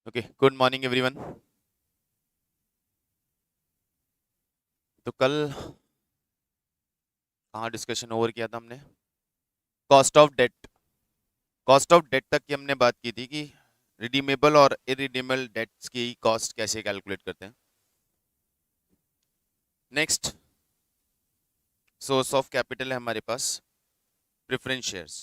Okay, good morning everyone. तो कल कहाँ डिस्कशन ओवर किया था हमने? Cost of debt. Cost of debt तक की हमने बात की थी कि रिडीमेबल और इरिडीमेबल डेट्स की कॉस्ट कैसे कैलकुलेट करते हैं। नेक्स्ट सोर्स ऑफ कैपिटल है हमारे पास प्रेफरेंस शेयर्स।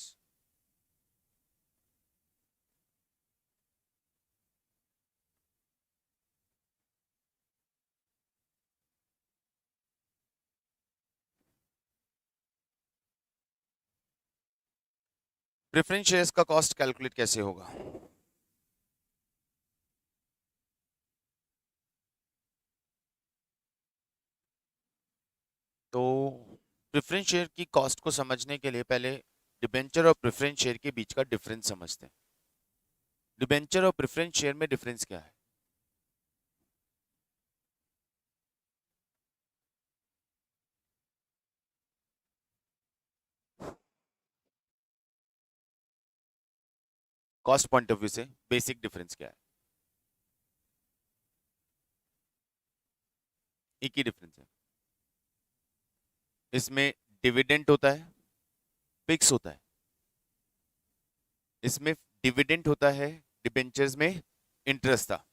प्रेफरेंस शेयर्स का कॉस्ट कैलकुलेट कैसे होगा? तो प्रेफरेंस शेयर की कॉस्ट को समझने के लिए पहले डिबेंचर और प्रेफरेंस शेयर के बीच का डिफरेंस समझते हैं। डिबेंचर और प्रेफरेंस शेयर में डिफरेंस क्या है? कॉस्ट पॉइंट ऑफ व्यू से बेसिक डिफरेंस क्या है? एक ही डिफरेंस है। इसमें डिविडेंड होता है, फिक्स होता है। इसमें डिविडेंड होता है, डिबेंचर्स में इंटरेस्ट था।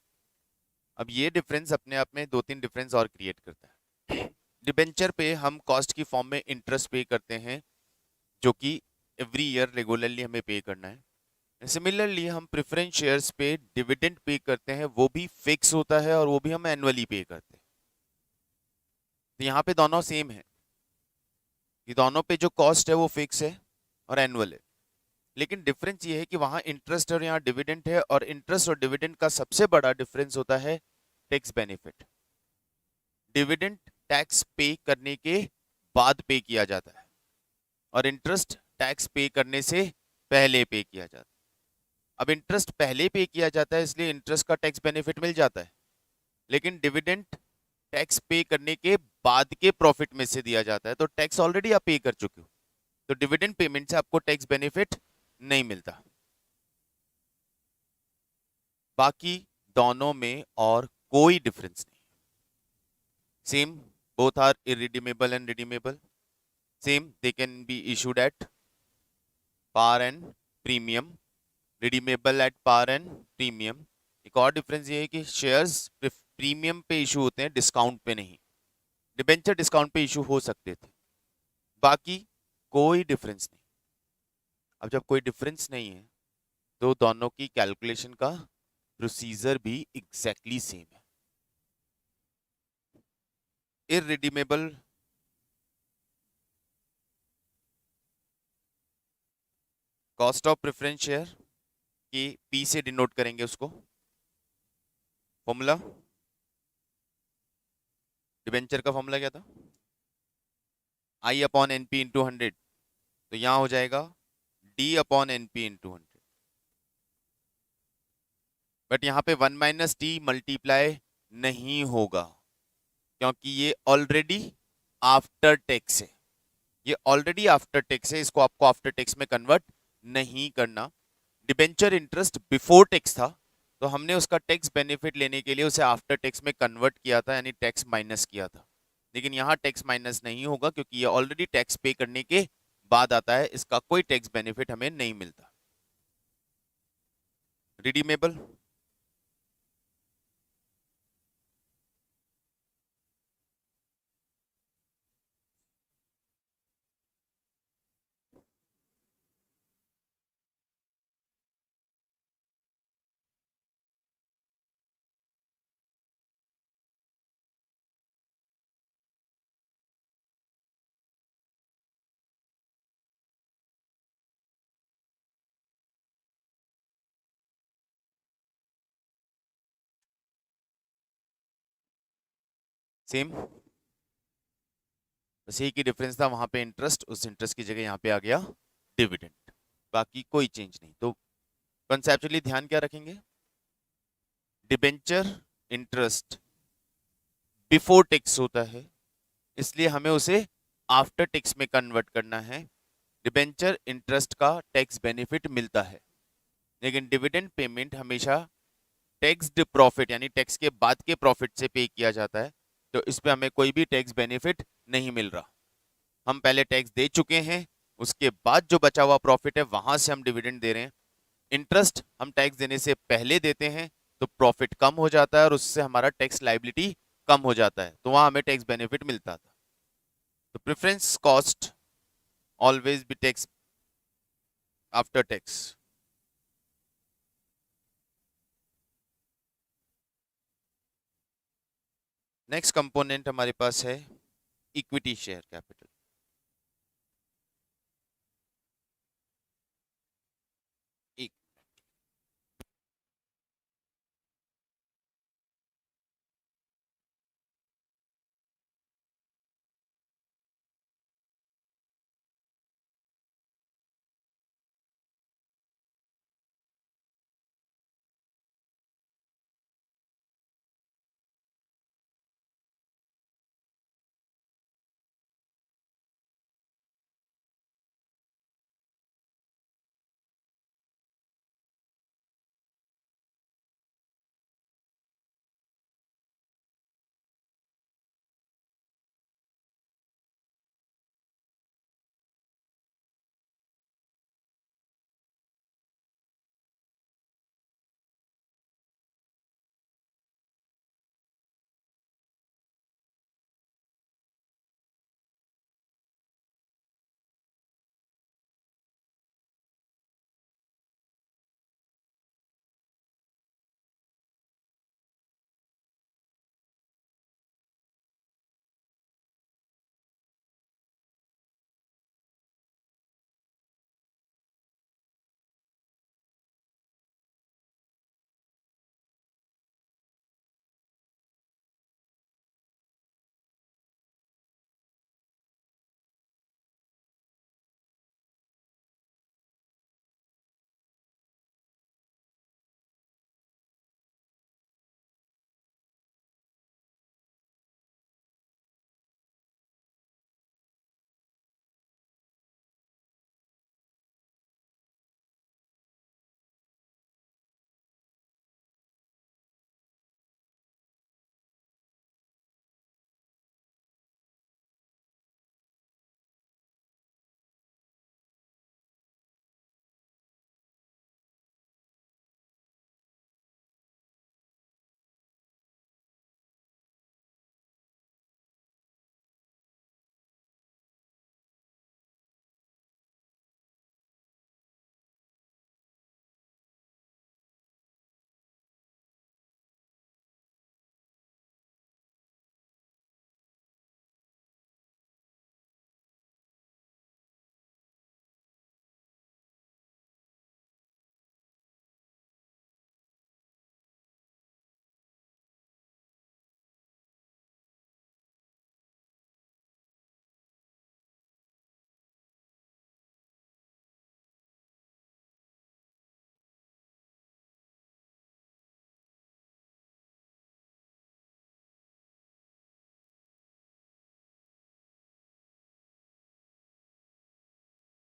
अब ये डिफरेंस अपने आप में दो तीन डिफरेंस और क्रिएट करता है। डिबेंचर पे हम कॉस्ट की फॉर्म में इंटरेस्ट पे करते हैं, जो कि एवरी ईयर रेगुलरली हमें पे करना है। सिमिलरली हम प्रेफरेंस शेयर्स पे डिविडेंड पे करते हैं, वो भी फिक्स होता है और वो भी हम एनुअली पे करते हैं। तो यहाँ पे दोनों सेम है कि दोनों पे जो कॉस्ट है वो फिक्स है और एनुअल है। लेकिन डिफरेंस ये है कि वहां इंटरेस्ट और यहाँ डिविडेंड है, और इंटरेस्ट और डिविडेंड का सबसे बड़ा डिफरेंस होता है टैक्स बेनिफिट। डिविडेंड टैक्स पे करने के बाद पे किया जाता है और इंटरेस्ट टैक्स पे करने से पहले पे किया जाता है। अब इंटरेस्ट पहले पे किया जाता है, इसलिए इंटरेस्ट का टैक्स बेनिफिट मिल जाता है। लेकिन डिविडेंड टैक्स पे करने के बाद के प्रॉफिट में से दिया जाता है, तो टैक्स ऑलरेडी आप पे कर चुके हो, तो डिविडेंड पेमेंट से आपको टैक्स बेनिफिट नहीं मिलता। बाकी दोनों में और कोई डिफरेंस नहीं। Same, both are irredeemable and redeemable. Same, they can be issued at par and premium, redeemable at par and premium. एक और डिफरेंस ये है कि शेयर्स प्रीमियम पे इशू होते हैं, डिस्काउंट पे नहीं। डिबेंचर डिस्काउंट पे इशू हो सकते थे। बाकी कोई डिफरेंस नहीं। अब जब कोई डिफरेंस नहीं है तो दोनों की कैलकुलेशन का प्रोसीजर भी एग्जैक्टली सेम है। Irredeemable cost of preference share की पी से डिनोट करेंगे उसको। फॉर्मूला डिबेंचर का फॉर्मूला क्या था? I upon N P into 100। तो यहां हो जाएगा D upon N P into 100। But यहाँ पे 1 - टी मल्टीप्लाई नहीं होगा, क्योंकि ये ऑलरेडी आफ्टर टैक्स है। ये ऑलरेडी आफ्टर टैक्स है, इसको आपको आफ्टर टैक्स में कन्वर्ट नहीं करना। डिबेंचर इंटरेस्ट बिफोर टैक्स था, तो हमने उसका टैक्स बेनिफिट लेने के लिए उसे आफ्टर टैक्स में कन्वर्ट किया था, यानी टैक्स माइनस किया था। लेकिन यहाँ टैक्स माइनस नहीं होगा, क्योंकि ये ऑलरेडी टैक्स पे करने के बाद आता है, इसका कोई टैक्स बेनिफिट हमें नहीं मिलता। रिडीमेबल सेम, बस एक ही डिफरेंस था, वहां पे इंटरेस्ट, उस इंटरेस्ट की जगह यहाँ पे आ गया डिविडेंड। बाकी कोई चेंज नहीं। तो कंसेप्चुअली ध्यान क्या रखेंगे? डिबेंचर इंटरेस्ट बिफोर टैक्स होता है, इसलिए हमें उसे आफ्टर टैक्स में कन्वर्ट करना है। डिबेंचर इंटरेस्ट का टैक्स बेनिफिट मिलता है, लेकिन डिविडेंड पेमेंट हमेशा टैक्स्ड प्रॉफिट यानी टैक्स के बाद के प्रॉफिट से पे किया जाता है, तो इस पे हमें कोई भी टैक्स बेनिफिट नहीं मिल रहा। हम पहले टैक्स दे चुके हैं, उसके बाद जो बचा हुआ प्रॉफिट है वहां से हम डिविडेंड दे रहे हैं। इंटरेस्ट हम टैक्स देने से पहले देते हैं, तो प्रॉफिट कम हो जाता है और उससे हमारा टैक्स लाइबिलिटी कम हो जाता है, तो वहां हमें टैक्स बेनिफिट मिलता था। तो preference cost always be tax after tax. Next component हमारे पास है equity share capital.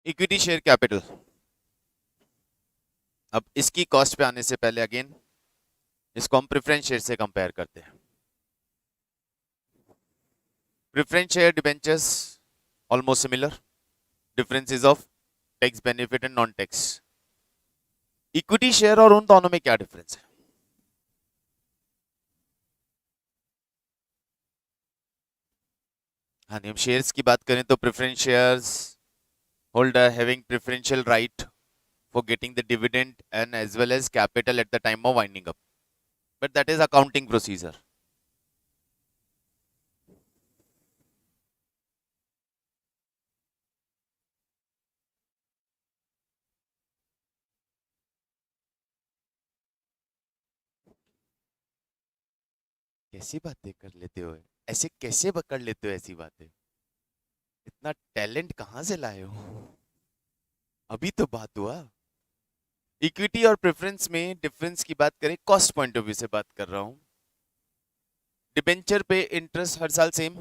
Equity share capital. अब इसकी कॉस्ट पे आने से पहले अगेन इसको हम प्रेफरेंस शेयर से कंपेयर करते हैं। Preference share debentures almost similar, difference is of tax benefit and non tax. Equity share और उन दोनों में क्या डिफरेंस है? हाँ, हम शेयर्स की बात करें तो preference shares holder having preferential right for getting the dividend and as well as capital at the time of winding up, but that is accounting procedure. कैसी बातें कर लेते हो, ऐसे कैसे पकड़ लेते हो ऐसी बातें? इतना टैलेंट कहाँ से लाए हो? अभी तो बात हुआ। इक्विटी और प्रेफरेंस में डिफरेंस की बात करें, कॉस्ट पॉइंट ऑफ व्यू से बात कर रहा हूं। डिबेंचर पे इंटरेस्ट हर साल सेम,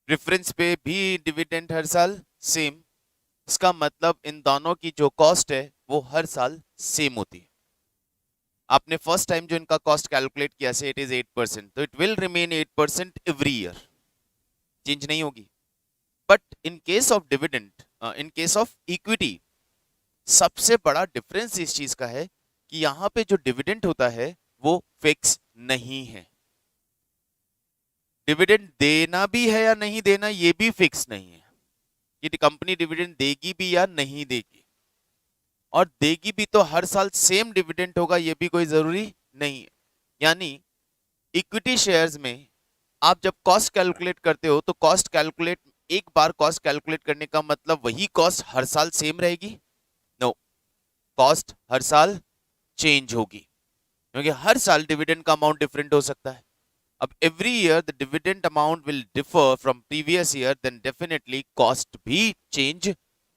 प्रेफरेंस पे भी डिविडेंड हर साल सेम। इसका मतलब इन दोनों की जो कॉस्ट है वो हर साल सेम होती है। आपने फर्स्ट टाइम जो इनका कॉस्ट कैलकुलेट किया से इट इज 8%, तो it will remain 8% every year, change नहीं होगी। But in case of dividend, in case of equity, सबसे बड़ा डिफरेंस इस चीज का है कि यहां पे जो डिविडेंड होता है वो फिक्स नहीं है। डिविडेंड देना भी है या नहीं देना ये भी फिक्स नहीं है कि कंपनी डिविडेंड देगी भी या नहीं देगी, और देगी भी तो हर साल सेम डिविडेंड होगा ये भी कोई जरूरी नहीं है। यानी इक्विटी शेयर्स में आप जब कॉस्ट कैलकुलेट करते हो तो कॉस्ट कैलकुलेट, एक बार कॉस्ट कैलकुलेट करने का मतलब वही कॉस्ट हर साल सेम रहेगी? नो, कॉस्ट हर साल चेंज होगी, क्योंकि हर साल डिविडेंड का अमाउंट डिफरेंट हो सकता है। अब every year the dividend amount will differ from previous year, then definitely cost भी चेंज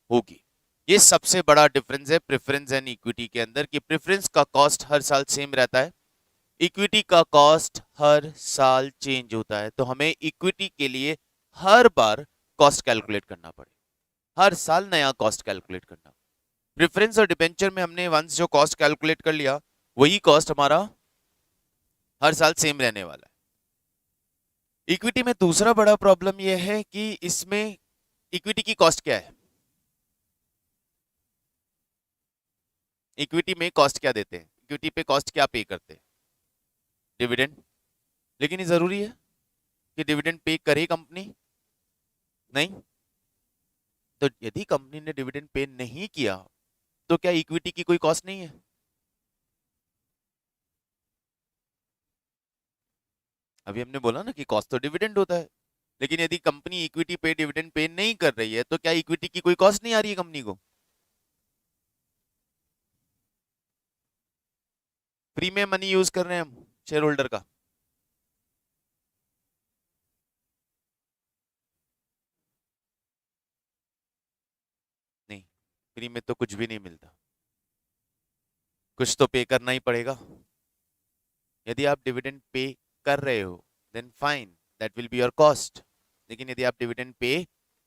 होगी। ये सबसे बड़ा डिफरेंस है प्रेफरेंस एंड इक्विटी के अंदर, कि प्रेफरेंस का कॉस्ट हर साल सेम रहता है, इक्विटी का कॉस्ट हर साल चेंज होता है। तो हमें इक्विटी के लिए हर बार कॉस्ट कैलकुलेट करना पड़े, हर साल नया कॉस्ट कैलकुलेट करना। प्रेफरेंस और डिबेंचर में हमने वंस जो कॉस्ट कैलकुलेट कर लिया वही कॉस्ट हमारा हर साल सेम रहने वाला है। इक्विटी में दूसरा बड़ा प्रॉब्लम यह है कि इसमें इक्विटी की कॉस्ट क्या है? इक्विटी में कॉस्ट क्या देते हैं? इक्विटी पे कॉस्ट क्या पे करते हैं? डिविडेंड। लेकिन ये जरूरी है कि डिविडेंड पे करे कंपनी? नहीं। तो यदि कंपनी ने डिविडेंड पे नहीं किया तो क्या इक्विटी की कोई कॉस्ट नहीं है? अभी हमने बोला ना कि कॉस्ट तो डिविडेंड होता है, लेकिन यदि कंपनी इक्विटी पे डिविडेंड पे नहीं कर रही है तो क्या इक्विटी की कोई कॉस्ट नहीं आ रही है कंपनी को? फ्री में मनी यूज कर रहे हैं हम शेयर होल्डर का। नहीं, फ्री में तो कुछ भी नहीं मिलता, कुछ तो पे करना ही पड़ेगा। यदि आप डिविडेंड पे कर रहे हो then fine, that will be your cost. लेकिन यदि आप डिविडेंड पे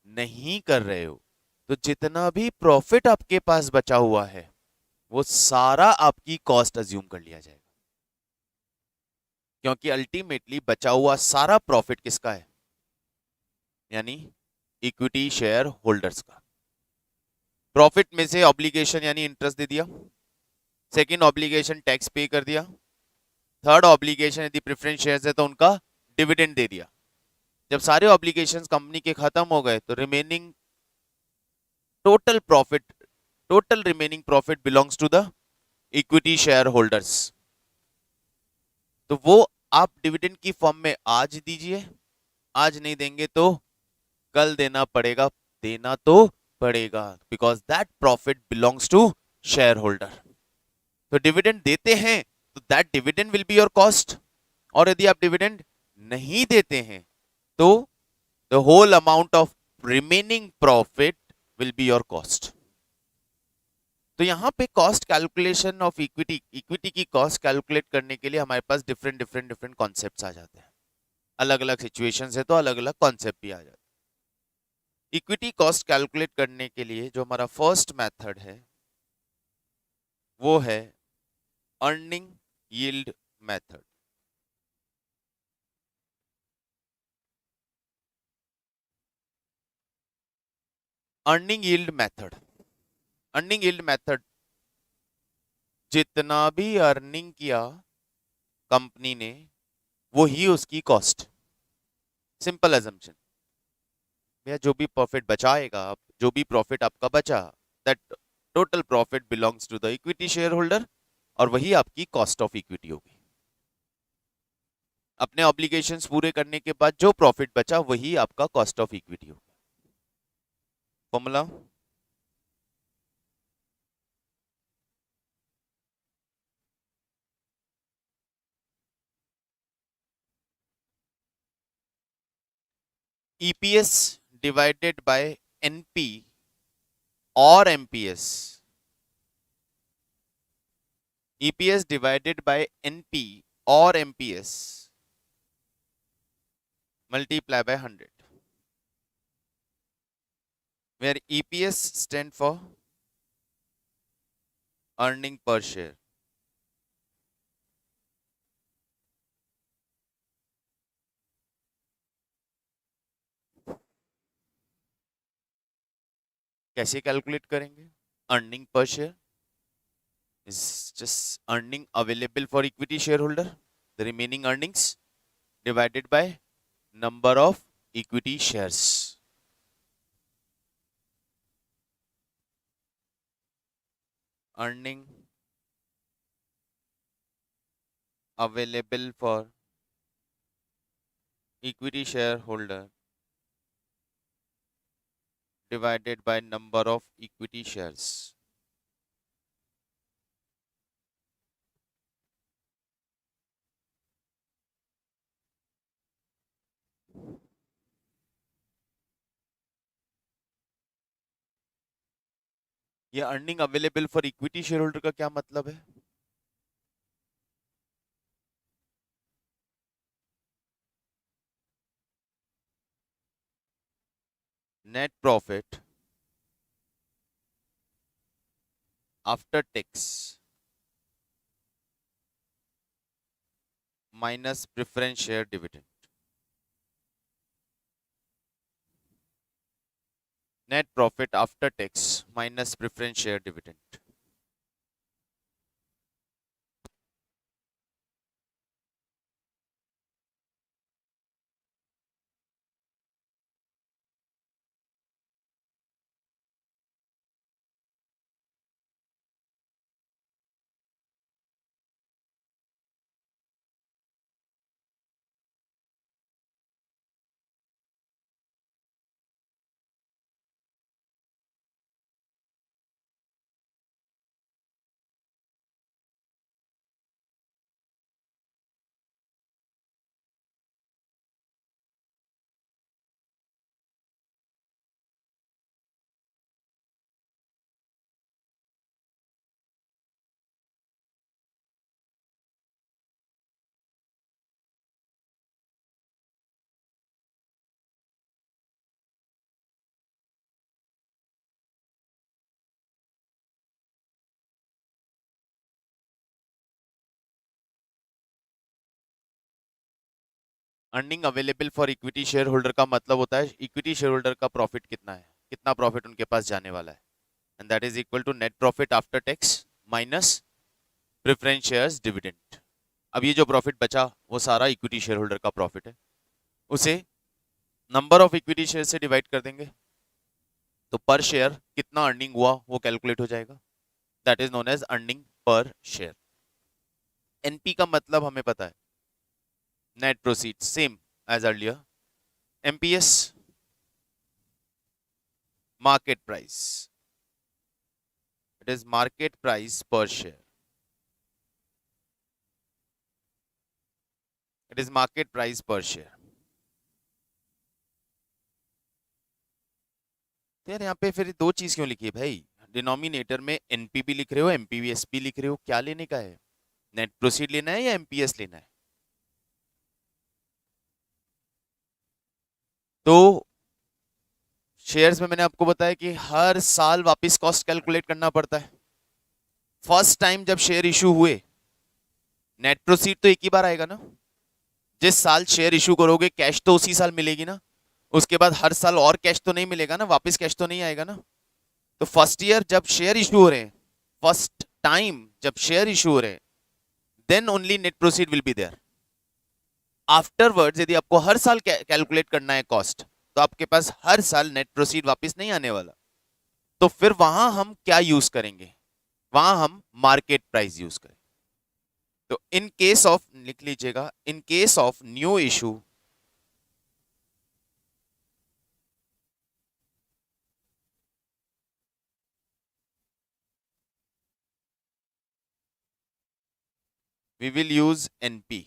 नहीं कर रहे हो तो जितना भी प्रॉफिट आपके पास बचा हुआ है वो सारा आपकी कॉस्ट अज्यूम कर लिया जाएगा, क्योंकि अल्टीमेटली बचा हुआ सारा प्रॉफिट किसका है? यानी इक्विटी शेयर होल्डर्स का। प्रॉफिट में से ऑब्लिगेशन यानी इंटरेस्ट दे दिया, सेकंड ऑब्लिगेशन टैक्स पे कर दिया, थर्ड ऑब्लिगेशन यदि प्रेफरेंस शेयर्स है तो उनका डिविडेंड दे दिया। जब सारे ऑब्लिगेशंस कंपनी के खत्म हो गए तो remaining total profit, total remaining profit belongs to the equity shareholders. तो वो आप डिविडेंड की फॉर्म में आज दीजिए, आज नहीं देंगे तो कल देना पड़ेगा, देना तो पड़ेगा, because that profit belongs to shareholder. तो डिविडेंड देते हैं तो that dividend will be your cost, और यदि आप डिविडेंड नहीं देते हैं तो the whole amount of remaining profit will be your cost. तो यहां पे cost calculation of equity, equity की कॉस्ट कैलकुलेट करने के लिए हमारे पास डिफरेंट डिफरेंट डिफरेंट कॉन्सेप्ट्स आ जाते हैं। अलग अलग सिचुएशंस है तो अलग अलग कॉन्सेप्ट भी आ जाते हैं। इक्विटी कॉस्ट कैलकुलेट करने के लिए जो हमारा फर्स्ट मेथड है वो है earning yield method. Earning yield method, earning yield method, जितना भी अर्निंग किया कंपनी ने वो ही उसकी कॉस्ट। सिंपल अजम्पशन, भैया जो भी प्रॉफिट बचाएगा आप, जो भी प्रॉफिट आपका बचा, that total profit belongs to the equity shareholder, और वही आपकी कॉस्ट ऑफ इक्विटी होगी। अपने ऑब्लिगेशंस पूरे करने के बाद जो प्रॉफिट बचा वही आपका कॉस्ट ऑफ इक्विटी होगा। Formula, EPS divided by NP और MPS, EPS divided by NP और MPS multiply by 100, where EPS stand for earning per share कैसे कैलकुलेट करेंगे? Earning per share is just earning available for equity shareholder, the remaining earnings divided by number of equity shares. Earning available for equity shareholder divided by number of equity shares. ये earning available for equity shareholder का क्या मतलब है? Net profit after tax minus preference share dividend. Net profit after tax minus preference share dividend. Earning available for equity shareholder का मतलब होता है equity shareholder का profit कितना है, कितना प्रॉफिट उनके पास जाने वाला है, and that is equal to net profit after tax minus preference shares dividend. अब ये जो प्रॉफिट बचा वो सारा इक्विटी शेयर होल्डर का प्रॉफिट है, उसे नंबर ऑफ इक्विटी शेयर से डिवाइड कर देंगे तो पर शेयर कितना अर्निंग हुआ वो कैलकुलेट हो जाएगा. That is known as earning per share. NP का मतलब हमें पता है, net proceed, same as earlier. MPS market price, it is market price per share, it is market price per share. तो यार यहाँ पे फिर दो चीज क्यों लिखी है भाई? डिनोमिनेटर में एनपी भी लिख रहे हो, एमपीवीएस भी लिख रहे हो, क्या लेने का है? नेट प्रोसीड लेना है या एमपीएस लेना है? तो शेयर्स में मैंने आपको बताया कि हर साल वापस कॉस्ट कैलकुलेट करना पड़ता है. फर्स्ट टाइम जब शेयर इशू हुए नेट प्रोसीड तो एक ही बार आएगा ना. जिस साल शेयर इशू करोगे कैश तो उसी साल मिलेगी ना. उसके बाद हर साल और कैश तो नहीं मिलेगा ना, वापस कैश तो नहीं आएगा ना. तो फर्स्ट ईयर जब शेयर इशू हो रहे हैं, फर्स्ट टाइम जब शेयर इशू हो रहे हैं, then only net proceed will be there. Afterwards यदि आपको हर साल कैलकुलेट करना है कॉस्ट, तो आपके पास हर साल नेट प्रोसीड वापस नहीं आने वाला. तो फिर वहां हम क्या यूज करेंगे? वहां हम मार्केट प्राइस यूज करेंगे. तो इन केस ऑफ, लिख लीजिएगा, in case of new issue, we will use NP.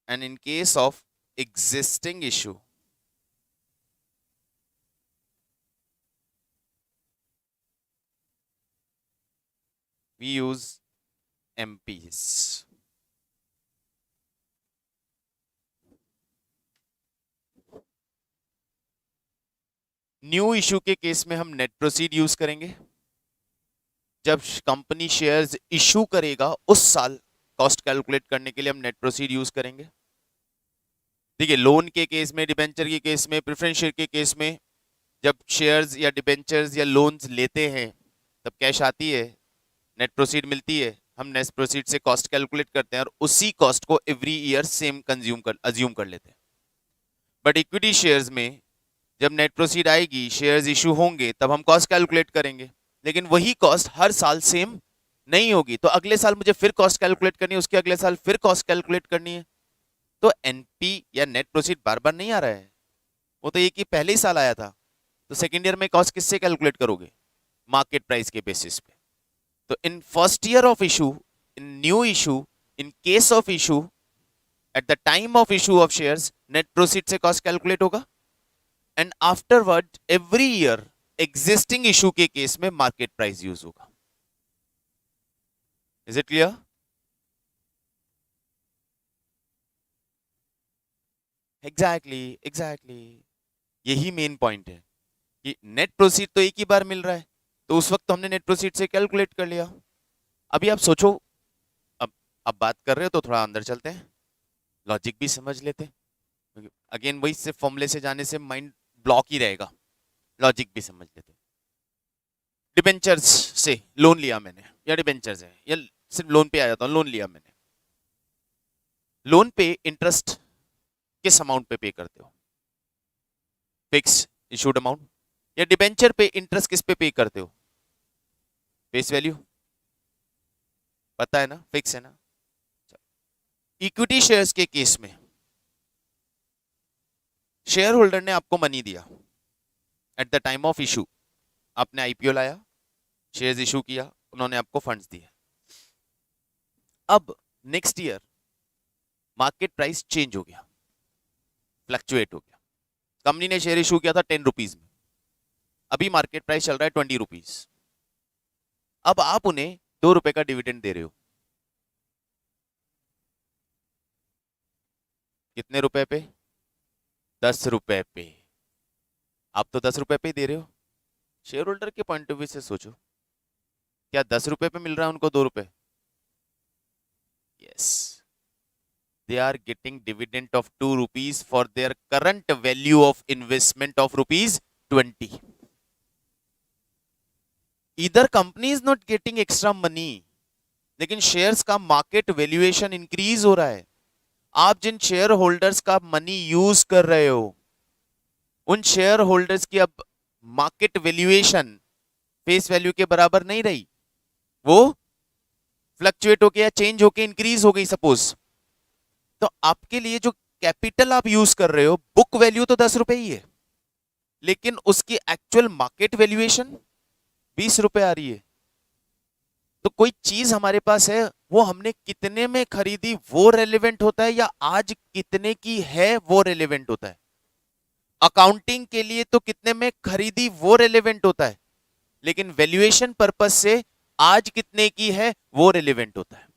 And in case of existing issue, we use MPs. New issue के केस में हम नेट प्रोसीड यूज करेंगे. जब कंपनी शेयर्स इशू करेगा उस साल कॉस्ट कैलकुलेट करने के लिए हम नेट प्रोसीड यूज करेंगे. देखिए लोन के केस में, डिबेंचर के केस में, प्रेफरेंस शेयर के केस में, जब शेयर्स या डिबेंचर्स या लोन्स लेते हैं तब कैश आती है, नेट प्रोसीड मिलती है, हम नेट प्रोसीड से कॉस्ट कैलकुलेट करते हैं और उसी कॉस्ट को एवरी ईयर सेम अज्यूम कर लेते हैं। बट इक्विटी शेयर्स में जब नेट प्रोसीड आएगी, शेयर्स इशू होंगे, तब हम कॉस्ट कैलकुलेट करेंगे, लेकिन वही कॉस्ट हर साल सेम नहीं होगी। तो अगले साल मुझे फिर कॉस्ट कैलकुलेट करनी है, उसके अगले साल फिर कॉस्ट कैलकुलेट करनी है। तो एनपी या नेट प्रोसीड बार बार नहीं आ रहा है, वो तो एक ही पहले ही साल आया था। तो सेकेंड ईयर में कॉस्ट किससे कैलकुलेट करोगे? मार्केट प्राइस के बेसिस पे। तो in first year of issue, in new issue, in case of issue, at the time of issue of shares, net proceed से कॉस्ट कैलकुलेट होगा, and afterward every year existing issue के case में market price use होगा। Is it clear? Exactly यही main point है कि net proceed तो एक ही बार मिल रहा है, तो उस वक्त तो हमने नेट प्रोसीड से कैलकुलेट कर लिया। अभी आप सोचो, अब बात कर रहे हो तो थोड़ा अंदर चलते हैं, लॉजिक भी समझ लेते हैं। अगेन वही सिर्फ फॉर्मूले से जाने से माइंड ब्लॉक ही रहेगा, लॉजिक भी समझ लेते हैं। डिबेंचर्स से लोन लिया मैंने, या डिबेंचर्स है, या सिर्फ लोन पे आ जाता हूं, लोन लिया मैंने। लोन पे इंटरेस्ट किस अमाउंट पे पे करते हो? Fix issued amount. या डिबेंचर पे इंटरेस्ट किस पे करते हो? फेस वैल्यू, पता है ना, फिक्स है ना। इक्विटी शेयर्स के केस में शेयर होल्डर ने आपको मनी दिया at the time of issue, आपने आईपीओ लाया, शेयर्स इशू किया, उन्होंने आपको फंड्स दिए। अब next year market price change हो गया, फ्लक्चुएट हो गया। कंपनी ने शेयर इशू किया था 10 रुपीज में, अभी मार्केट प्राइस चल रहा है 20 रुपीज। अब आप उन्हें 2 रुपए का डिविडेंड दे रहे हो। कितने रुपए पे? 10 रुपए पे। आप तो 10 रुपए पे ही दे रहे हो। शेयर होल्डर के पॉइंट ऑफ व्यू से सोचो, क्या 10 रुपए पे मिल रहा है उनको 2 रुपए? Yes, they are getting dividend of 2 rupees for their current value of investment of rupees 20. Either company is not getting extra money, लेकिन शेयर्स का मार्केट वैल्यूएशन इंक्रीज हो रहा है। आप जिन शेयर होल्डर्स का मनी यूज कर रहे हो, उन शेयर होल्डर्स की अब मार्केट वैल्यूएशन फेस वैल्यू के बराबर नहीं रही, वो फ्लक्चुएट होके या चेंज होके इंक्रीज हो गई सपोज। तो आपके लिए जो कैपिटल आप यूज कर रहे हो, बुक वैल्यू तो 10 रुपए ही है, लेकिन उसकी एक्चुअल मार्केट वैल्यूएशन 20 रुपए आ रही है। तो कोई चीज हमारे पास है, वो हमने कितने में खरीदी वो रेलेवेंट होता है, या आज कितने की है वो रेलेवेंट होता है। अकाउंटिंग के लिए तो कितने में खरीदी वो रेलेवेंट होता है, लेकिन वैल्यूएशन पर्पस से आज कितने की है वो रेलेवेंट होता है।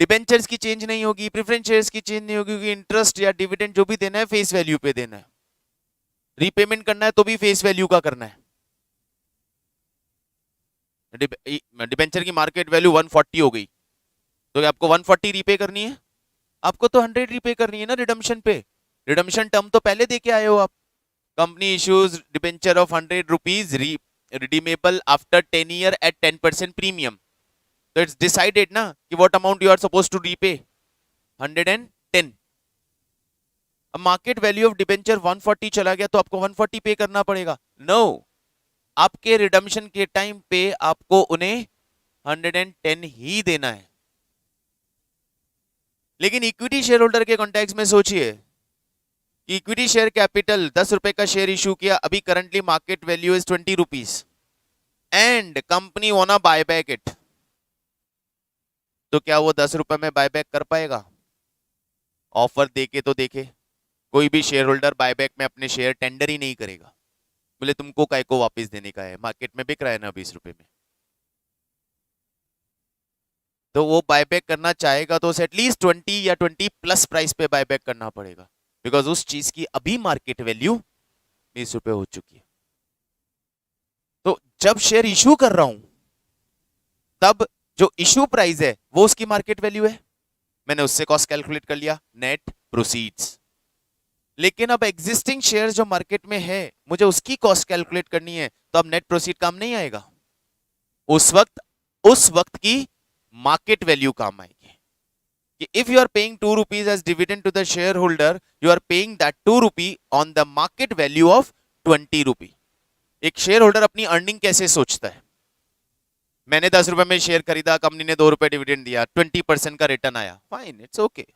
डिबेंचर्स की चेंज नहीं होगी, प्रेफरेंस शेयर्स की चेंज नहीं होगी, क्योंकि इंटरेस्ट या डिविडेंड जो भी देना है फेस वैल्यू पे देना है। रीपेमेंट करना है तो भी फेस वैल्यू का करना है। डिबेंचर की मार्केट वैल्यू 140 हो गई, तो आपको 140 रीपे करनी है? आपको तो 100 रीपे करनी है ना रिडम्पशन पे। रिडम्पशन टर्म तो पहले दे के आए हो आप। Company issues debenture of 100 rupees redeemable after 10 year at 10% premium. तो इट्स डिसाइडेड ना कि what amount you are suppose to repay, 110। अब मार्केट वैल्यू ऑफ डिबेंचर 140 चला गया तो आपको 140 पे करना पड़ेगा? नो, आपके रिडम्पशन के टाइम पे आपको उन्हें 110 ही देना है। लेकिन इक्विटी शेयर होल्डर के कॉन्टेक्स्ट में सोचिए कि इक्विटी शेयर कैपिटल 10 रुपए का शेयर इशू किया, अभी currently market value is 20 rupees, and company वांना buy back it. तो क्या वो 10 रुपए में बायबैक कर पाएगा? ऑफर देके तो देखे, कोई भी शेयर होल्डर बायबैक में अपने शेयर टेंडर ही नहीं करेगा। बोले तुमको काय को वापस देने का है, मार्केट में बिक रहा है ना 20 रुपए में। तो वो बायबैक करना चाहेगा तो उसे एटलीस्ट 20 या 20 प्लस प्राइस पे बायबैक करना पड़ेगा, बिकॉज उस चीज की अभी मार्केट वैल्यू 20 रुपए हो चुकी है। तो जब शेयर इशू कर रहा हूं, तब जो इशू प्राइस है वो उसकी मार्केट वैल्यू है, मैंने उससे कॉस्ट कैलकुलेट कर लिया, नेट प्रोसीड्स। लेकिन अब एग्जिस्टिंग शेयर जो मार्केट में है, मुझे उसकी कॉस्ट कैलकुलेट करनी है, तो अब नेट प्रोसीड काम नहीं आएगा। उस वक्त की मार्केट वैल्यू काम आएगी कि if you are paying 2 rupees as dividend to the shareholder, you are paying that 2 rupee on the market value of 20 rupee. एक शेयर होल्डर अपनी अर्निंग कैसे सोचता है? मैंने 10 रुपए में शेयर खरीदा, कंपनी ने 2 रुपए डिविडेंड दिया, 20% का रिटर्न आया, fine, it's okay.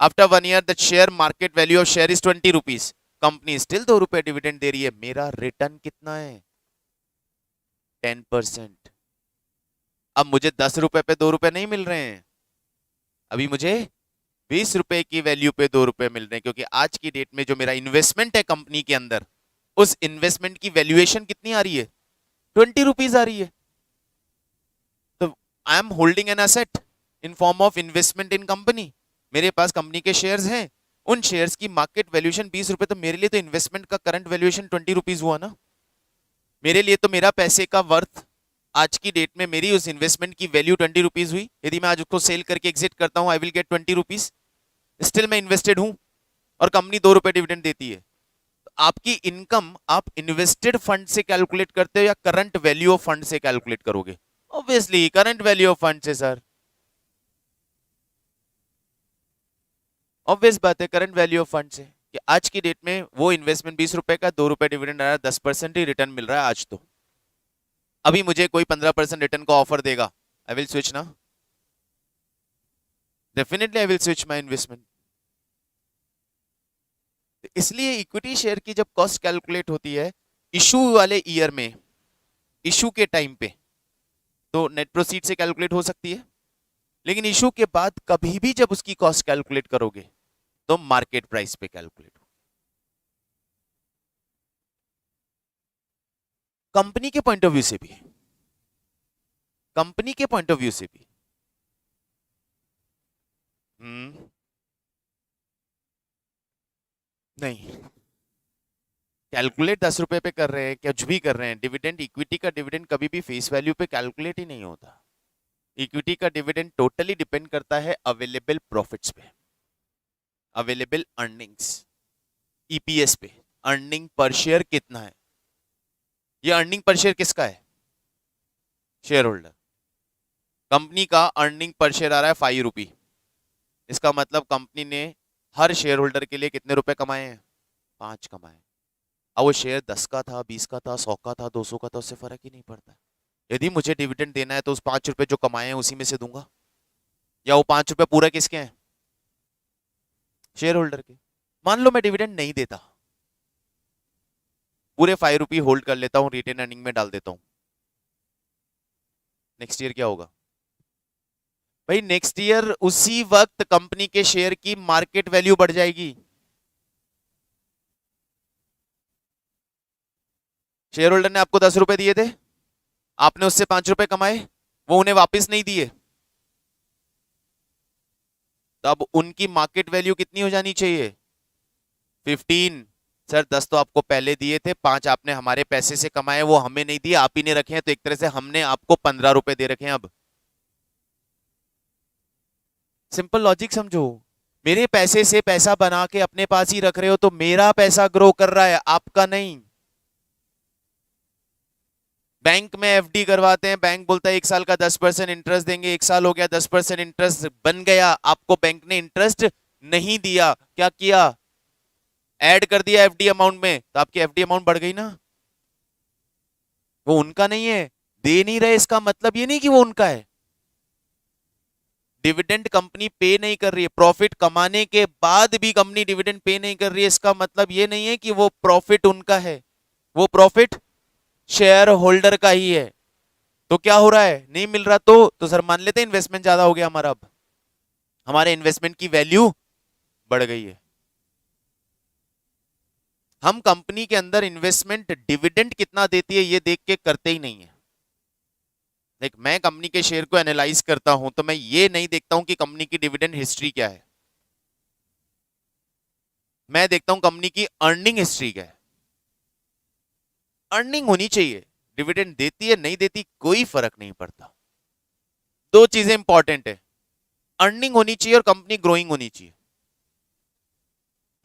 After 1 year the share market value of share is 20 rupees, company still 2 रुपए डिविडेंड दे रही है, मेरा रिटर्न कितना है? 10%। अब मुझे 10 रुपए पे 2 रुपए नहीं मिल रहे हैं, अभी मुझे 20 रुपए की वैल्यू पे 2 रुपए मिल रहे हैं, क्योंकि आज की डेट में जो मेरा इन्वेस्टमेंट है कंपनी के अंदर, उस इन्वेस्टमेंट की वैल्यूएशन कितनी आ रही है? 20 रुपीज आ रही है। तो I am holding an asset in form of investment in company. मेरे पास कंपनी के शेयर्स हैं, उन शेयर्स की मार्केट वैल्यूएशन 20 रुपए, तो मेरे लिए तो इन्वेस्टमेंट का करंट वैल्यूएशन 20 रुपीज हुआ ना। मेरे लिए तो मेरा पैसे का वर्थ आज की डेट में, मेरी उस इन्वेस्टमेंट की वैल्यू 20 रुपीज हुई। यदि मैं आज उसको सेल करके एग्जिट करता हूं, I will get 20 rupees, still मैं इन्वेस्टेड हूं, और कंपनी 2 रुपए डिविडेंड देती है। तो आपकी इनकम आप इन्वेस्टेड फंड से कैलकुलेट करते हो या करंट वैल्यू ऑफ फंड से कैलकुलेट करोगे? Obviously current value of fund से सर, ऑब्वियस बात है, करंट वैल्यू ऑफ फंड से। कि आज की डेट में वो इन्वेस्टमेंट 20 रुपए का, 2 रुपए डिविडेंड आ रहा है, 10% ही रिटर्न मिल रहा है आज। तो अभी मुझे कोई 15% रिटर्न का ऑफर देगा, आई विल स्विच ना, definitely I will switch my investment. इसलिए इक्विटी शेयर की जब कॉस्ट कैलकुलेट होती है इशू वाले ईयर में, इशू के टाइम पे, तो नेट प्रोसीड से कैलकुलेट हो सकती है। लेकिन इशू के बाद कभी भी जब उसकी कॉस्ट कैलकुलेट करोगे तो मार्केट प्राइस पे कैलकुलेट हो। कंपनी के पॉइंट ऑफ व्यू से भी, कंपनी के पॉइंट ऑफ व्यू से भी नहीं, कैलकुलेट 10 रुपए पे कर रहे हैं, कुछ भी कर रहे हैं, डिविडेंड, इक्विटी का डिविडेंड कभी भी फेस वैल्यू पे कैलकुलेट ही नहीं होता। इक्विटी का डिविडेंड टोटली डिपेंड करता है अवेलेबल प्रॉफिट्स पे, अवेलेबल अर्निंग्स, ईपीएस पे, अर्निंग पर शेयर कितना है। ये अर्निंग पर शेयर किसका है? Share holder. कंपनी का अर्निंग पर शेयर आ रहा है 5 रुपी, इसका मतलब कंपनी ने हर शेयर होल्डर के लिए कितने रुपए कमाए हैं? 5 कमाए। अब वो शेयर 10 का था, 20 का था, 100 का था, 200 का था, उससे फर्क ही नहीं पड़ता। यदि मुझे डिविडेंड देना है तो उस 5 रुपए जो कमाए हैं उसी में से दूंगा, या वो 5 रुपए पूरा किसके हैं? शेयर होल्डर के। मान लो मैं डिविडेंड नहीं देता, पूरे 5 रुपी होल्ड कर लेता हूं, रिटेन अर्निंग में डाल देता हूं, नेक्स्ट ईयर क्या होगा? भाई नेक्स्ट ईयर उसी वक्त कंपनी के शेयर की मार्केट वैल्यू बढ़ जाएगी। शेयर होल्डर ने आपको 10 रुपए दिए थे, आपने उससे 5 रुपए कमाए, वो उन्हें वापस नहीं दिए, तब उनकी मार्केट वैल्यू कितनी हो जानी चाहिए? 15। सर 10 तो आपको पहले दिए थे, 5 आपने हमारे पैसे से कमाए, वो हमें नहीं दिए, आप ही ने रखे हैं, तो एक तरह से हमने आपको 15 रुपए दे रखे हैं। अब सिंपल लॉजिक समझो, मेरे पैसे से पैसा बना के अपने पास ही रख रहे हो, तो मेरा पैसा ग्रो कर रहा है, आपका नहीं। बैंक में एफडी करवाते हैं, बैंक बोलता है 1 साल का 10% इंटरेस्ट देंगे, 1 साल हो गया, 10% इंटरेस्ट बन गया, आपको बैंक ने इंटरेस्ट नहीं दिया, क्या किया? ऐड कर दिया एफडी अमाउंट में, तो आपकी एफडी अमाउंट बढ़ गई ना। वो उनका नहीं है, दे नहीं रहे, इसका मतलब ये नहीं कि वो उनका है। डिविडेंड कंपनी पे नहीं कर रही है, प्रॉफिट कमाने के बाद भी कंपनी डिविडेंड पे नहीं कर रही है, इसका मतलब ये नहीं है कि वो प्रॉफिट उनका है, वो प्रॉफिट शेयर होल्डर का ही है। तो क्या हो रहा है? नहीं मिल रहा, तो सर मान लेते हैं इन्वेस्टमेंट ज्यादा हो गया हमारा, अब हमारे इन्वेस्टमेंट की वैल्यू बढ़ गई है। हम कंपनी के अंदर इन्वेस्टमेंट डिविडेंड कितना देती है ये देख के करते ही नहीं है। देख, मैं कंपनी के शेयर को एनालाइज करता हूं तो मैं ये नहीं देखता हूं कि कंपनी की डिविडेंड हिस्ट्री क्या है, मैं देखता हूं कंपनी की अर्निंग हिस्ट्री क्या है। अर्निंग होनी चाहिए, डिविडेंड देती है नहीं देती कोई फर्क नहीं पड़ता। दो चीजें इंपॉर्टेंट है, अर्निंग होनी चाहिए और कंपनी ग्रोइंग होनी चाहिए।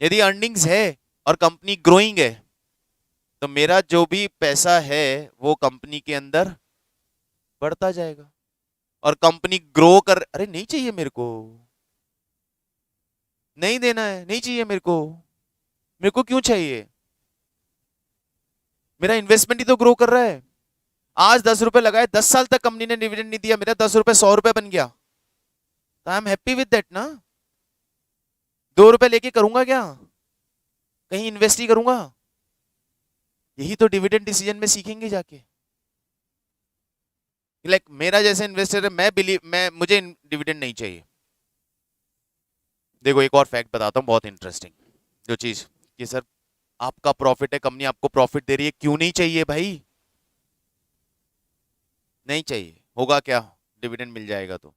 यदि अर्निंग्स है और कंपनी ग्रोइंग है तो मेरा जो भी पैसा है वो कंपनी के अंदर बढ़ता जाएगा। और कंपनी ग्रो कर, अरे नहीं चाहिए मेरे को, नहीं देना है, नहीं चाहिए मेरे को क्यों चाहिए, मेरा इन्वेस्टमेंट ही तो ग्रो कर रहा है। आज 10 रुपए लगाए, 10 साल तक कंपनी ने डिविडेंड नहीं दिया, मेरा 10 रुपए 100 रुपए बन गया, तो I am happy with that ना। 2 रुपए लेके करूंगा क्या, कहीं इन्वेस्ट ही करूंगा। यही तो डिविडेंड डिसीजन में सीखेंगे जाके। मेरा जैसे इन्वेस्टर है, मैं मुझे डिविडेंड नहीं चाहिए। देखो एक और फैक्ट बताता हूँ बहुत इंटरेस्टिंग, जो चीज कि सर आपका प्रॉफिट है, कंपनी आपको प्रॉफिट दे रही है, क्यों नहीं चाहिए भाई, नहीं चाहिए, होगा क्या, डिविडेंड मिल जाएगा तो।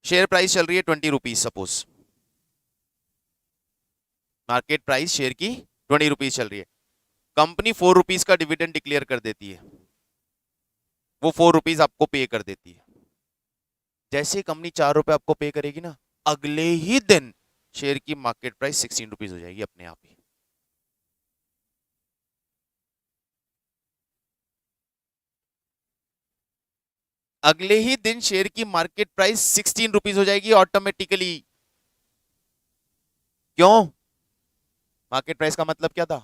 शेयर प्राइस चल रही है 20 rupees suppose, market price share की 20 रुपीज चल रही है, कंपनी 4 रुपीज का डिविडेंड डिक्लेयर कर देती है, वो 4 रुपीज आपको पे कर देती है। जैसे ही कंपनी 4 रुपए आपको पे करेगी ना, अगले ही दिन शेयर की मार्केट प्राइस 16 रुपीज हो जाएगी अपने आप ही। अगले ही दिन शेयर की मार्केट प्राइस 16 रुपीज हो जाएगी ऑटोमेटिकली। क्यों, मार्केट प्राइस का मतलब क्या था,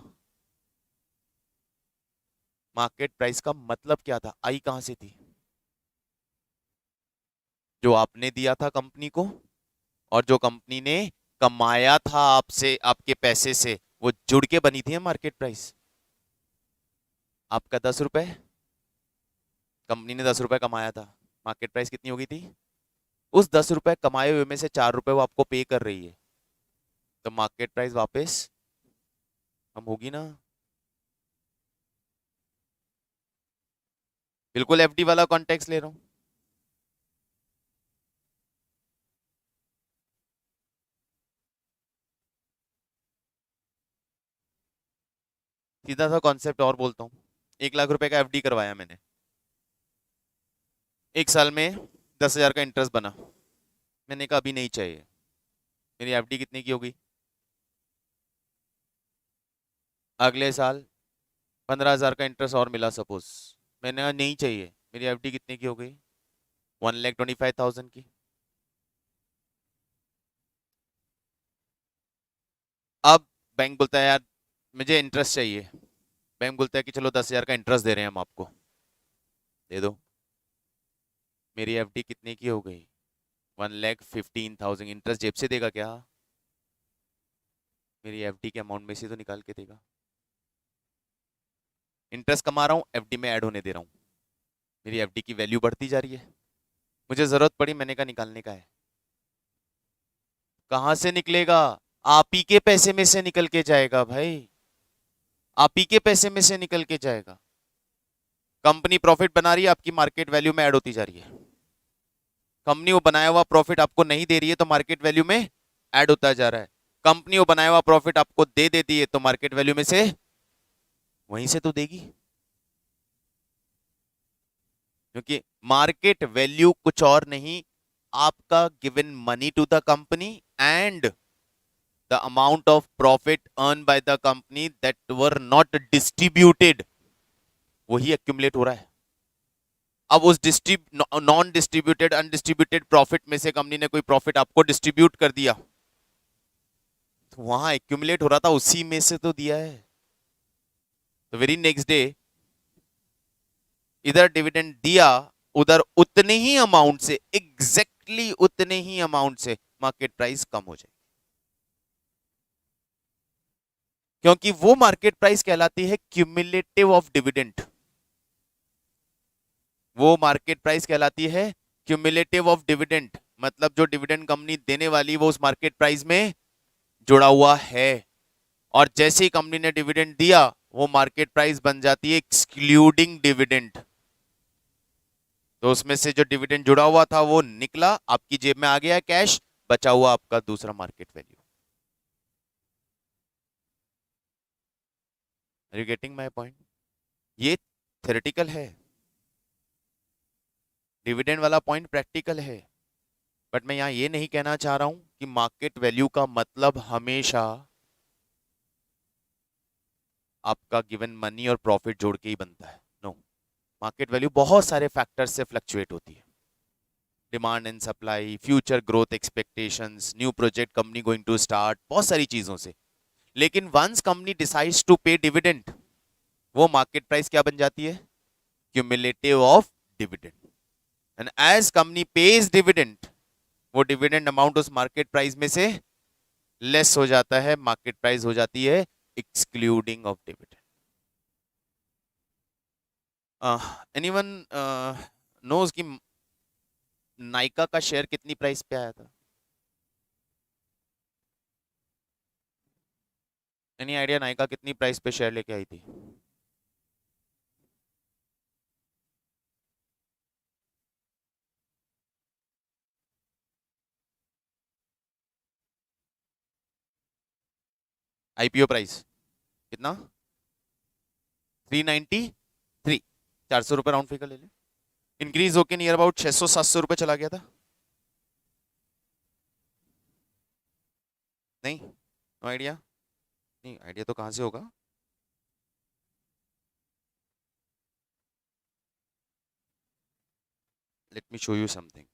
मार्केट प्राइस का मतलब क्या था, आई कहां से थी, जो आपने दिया था कंपनी को और जो कंपनी ने कमाया था आपसे, आपके पैसे से, वो जुड़ के बनी थी मार्केट प्राइस। आपका 10 रुपए, कंपनी ने 10 रुपए कमाया था, मार्केट प्राइस कितनी हो गई थी, उस 10 रुपए कमाए हुए में से 4 रुपए वो आपको पे कर रही है, तो मार्केट प्राइस वापस हम होगी ना। बिल्कुल एफडी वाला कॉन्टेक्स्ट ले रहा हूं। सीधा सा कॉन्सेप्ट और बोलता हूँ, 1 लाख रुपए का एफडी करवाया मैंने, 1 साल में 10,000 का इंटरेस्ट बना, मैंने कहा अभी नहीं चाहिए, मेरी एफडी कितने की होगी, अगले साल 15,000 का इंटरेस्ट और मिला सपोज, मैंने कहा नहीं चाहिए, मेरी एफडी कितने की हो गई, 1,25,000 की। अब बैंक बोलता है यार मुझे इंटरेस्ट चाहिए, बैंक बोलता है कि चलो 10,000 का इंटरेस्ट दे रहे हैं हम आपको, दे दो, मेरी एफडी कितने की हो गई, 1,15,000, इंटरेस्ट जेब से देगा क्या, मेरी एफडी के अमाउंट में से तो निकाल के देगा। इंटरेस्ट कमा रहा हूँ, एफडी में ऐड होने दे रहा हूँ, मेरी एफडी की वैल्यू बढ़ती जा रही है, मुझे जरूरत पड़ी मैंने कहा निकालने का है, कहां से निकलेगा, आप ही के पैसे में से निकल के जाएगा भाई, आप ही के पैसे में से निकल के जाएगा। कंपनी प्रॉफिट बना रही है, आपकी मार्केट वैल्यू में ऐड होती जा रही है, कंपनी वो बनाया हुआ प्रॉफिट आपको नहीं दे रही है तो मार्केट वैल्यू में ऐड होता जा रहा है, कंपनी वो बनाया हुआ प्रॉफिट आपको दे देती है तो मार्केट वैल्यू में से वहीं से तो देगी, क्योंकि मार्केट वैल्यू कुछ और नहीं, आपका given money to the company and the amount of profit earn by the company that were not distributed, वही एक्यूमुलेट हो रहा है। अब उस नॉन डिस्ट्रीब्यूटेड अनडिस्ट्रीब्यूटेड प्रॉफिट में से कंपनी ने कोई प्रॉफिट आपको डिस्ट्रीब्यूट कर दिया, तो वहां एक्यूमुलेट हो रहा था उसी में से तो दिया है, तो वेरी नेक्स्ट डे इधर डिविडेंड दिया, उधर उतने ही अमाउंट से, एग्जैक्टली उतने ही अमाउंट से मार्केट प्राइस कम हो जाए, क्योंकि वो मार्केट प्राइस कहलाती है क्यूमुलेटिव ऑफ डिविडेंड, वो मार्केट प्राइस कहलाती है क्यूमुलेटिव ऑफ डिविडेंड, मतलब जो डिविडेंड कंपनी देने वाली वो उस मार्केट प्राइस में जुड़ा हुआ है, और जैसे ही कंपनी ने डिविडेंड दिया वो मार्केट प्राइस बन जाती है एक्सक्लूडिंग डिविडेंड, तो उसमें से जो डिविडेंड जुड़ा हुआ था वो निकला, आपकी जेब में आ गया कैश, बचा हुआ आपका दूसरा market value. Are you getting my point, ये थ्योरेटिकल है, डिविडेंड वाला पॉइंट प्रैक्टिकल है। बट मैं यहाँ ये नहीं कहना चाह रहा हूं कि मार्केट वैल्यू का मतलब हमेशा आपका गिवन मनी और प्रॉफिट जोड़ के ही बनता है। नो, मार्केट वैल्यू बहुत सारे फैक्टर्स से फ्लक्चुएट होती है। Demand and supply, future growth expectations, new project company going to start, बहुत सारी चीजों से। लेकिन once company decides to pay dividend, वो मार्केट प्राइस क्या बन जाती है? Cumulative of dividend. And as company pays dividend, वो डिविडेंड अमाउंट उस मार्केट प्राइस में से लेस हो जाता है, मार्केट प्राइस हो जाती है excluding of dividend. Anyone knows कि नाइका का शेयर कितनी प्राइस पे आया था? एनी आइडिया नाइका कितनी प्राइस पे शेयर लेके आई थी? आईपीओ प्राइस कितना? 393। 400 रुपए राउंड फिगर ले ले। इंक्रीज होके नियर अबाउट 600-700 रुपए चला गया था। नहीं, नो आइडिया। नहीं आइडिया तो कहां से होगा? Let me show you something.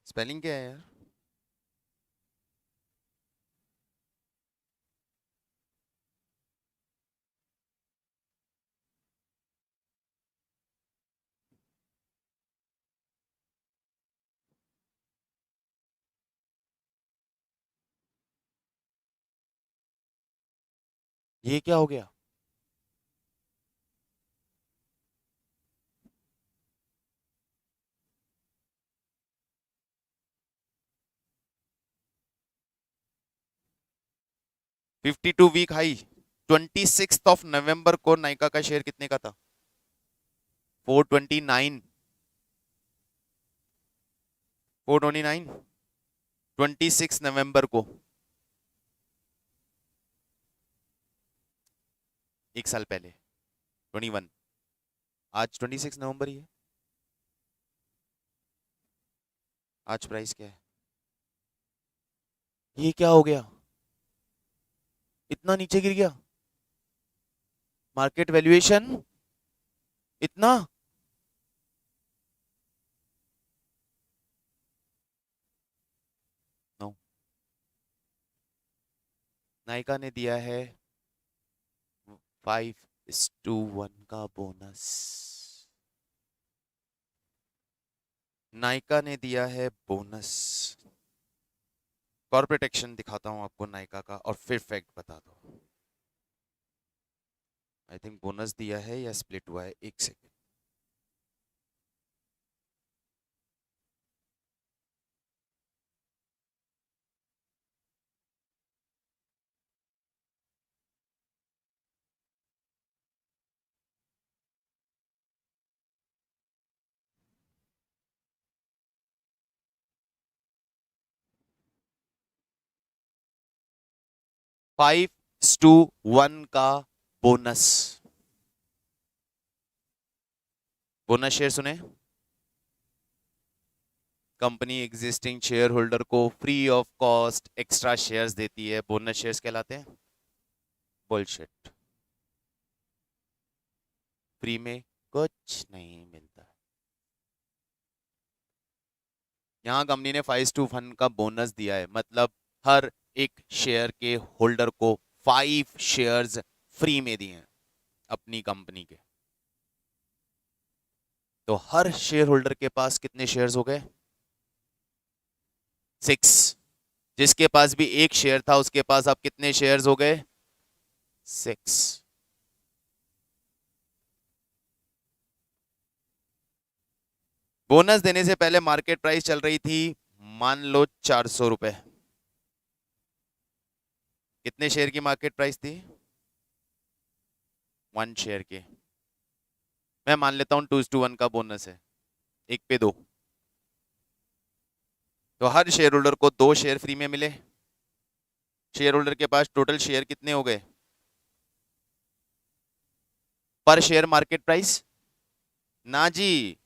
Spelling क्या है यार? ये क्या हो गया? 52 वीक हाई। 26 नवंबर को नाइका का शेयर कितने का था? 429। 429। 26 नवंबर को, एक साल पहले, 21। आज 26 नवंबर ही है। आज प्राइस क्या है? ये क्या हो गया? इतना नीचे गिर गया मार्केट वैल्यूएशन, इतना? नो, नायका ने दिया है 5:1 का बोनस। नायका ने दिया है बोनस। कॉर्पोरेट एक्शन दिखाता हूं आपको नायका का और फिर फैक्ट बता दो। आई थिंक बोनस दिया है या स्प्लिट हुआ है, एक सेकेंड। फाइव टू वन का बोनस। बोनस शेयर सुने? कंपनी एग्जिस्टिंग शेयर होल्डर को free of cost extra shares देती है, बोनस शेयर्स कहलाते हैं। बुलशिट। फ्री में कुछ नहीं मिलता। यहाँ कंपनी ने 5:1 का बोनस दिया है, मतलब हर एक शेयर के होल्डर को 5 शेयर्स फ्री में दिए हैं अपनी कंपनी के। तो हर शेयर होल्डर के पास कितने शेयर्स हो गए? 6। जिसके पास भी एक शेयर था उसके पास अब कितने शेयर्स हो गए? 6। बोनस देने से पहले मार्केट प्राइस चल रही थी, मान लो 400 रुपए। कितने शेयर की मार्केट प्राइस थी? 1 शेयर की। मैं मान लेता हूं 2:1 का बोनस है। 1 पे 2, तो हर शेयर होल्डर को 2 शेयर फ्री में मिले। शेयर होल्डर के पास टोटल शेयर कितने हो गए? पर शेयर मार्केट प्राइस ना जी,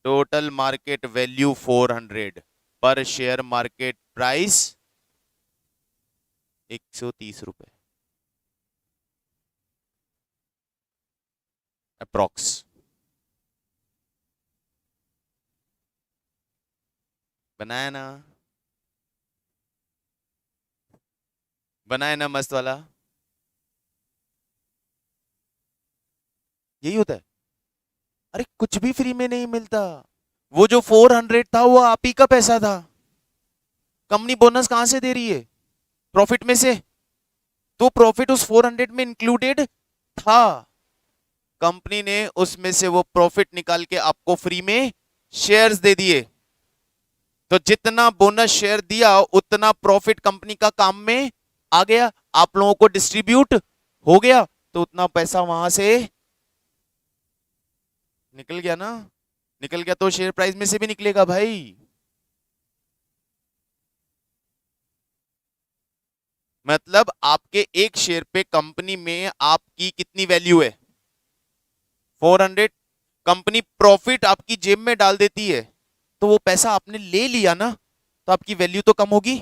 टोटल मार्केट वैल्यू 400, पर शेयर मार्केट प्राइस 130 रुपए अप्रॉक्स। बनाया ना, बनाया ना मस्त वाला। यही होता है। अरे कुछ भी फ्री में नहीं मिलता। वो जो 400 था वो आप ही का पैसा था। कंपनी बोनस कहां से दे रही है? प्रॉफिट में से। तो प्रॉफिट उस 400 में इंक्लूडेड था। कंपनी ने उसमें से वो प्रॉफिट निकाल के आपको फ्री में शेयर्स दे दिए। तो जितना बोनस शेयर दिया उतना प्रॉफिट कंपनी का काम में आ गया, आप लोगों को डिस्ट्रीब्यूट हो गया, तो उतना पैसा वहां से निकल गया ना। निकल गया तो शेयर प्राइस में से भी निकलेगा भाई। मतलब आपके एक शेयर पे कंपनी में आपकी कितनी वैल्यू है? 400। कंपनी प्रॉफिट आपकी जेब में डाल देती है, तो वो पैसा आपने ले लिया ना, तो आपकी वैल्यू तो कम होगी।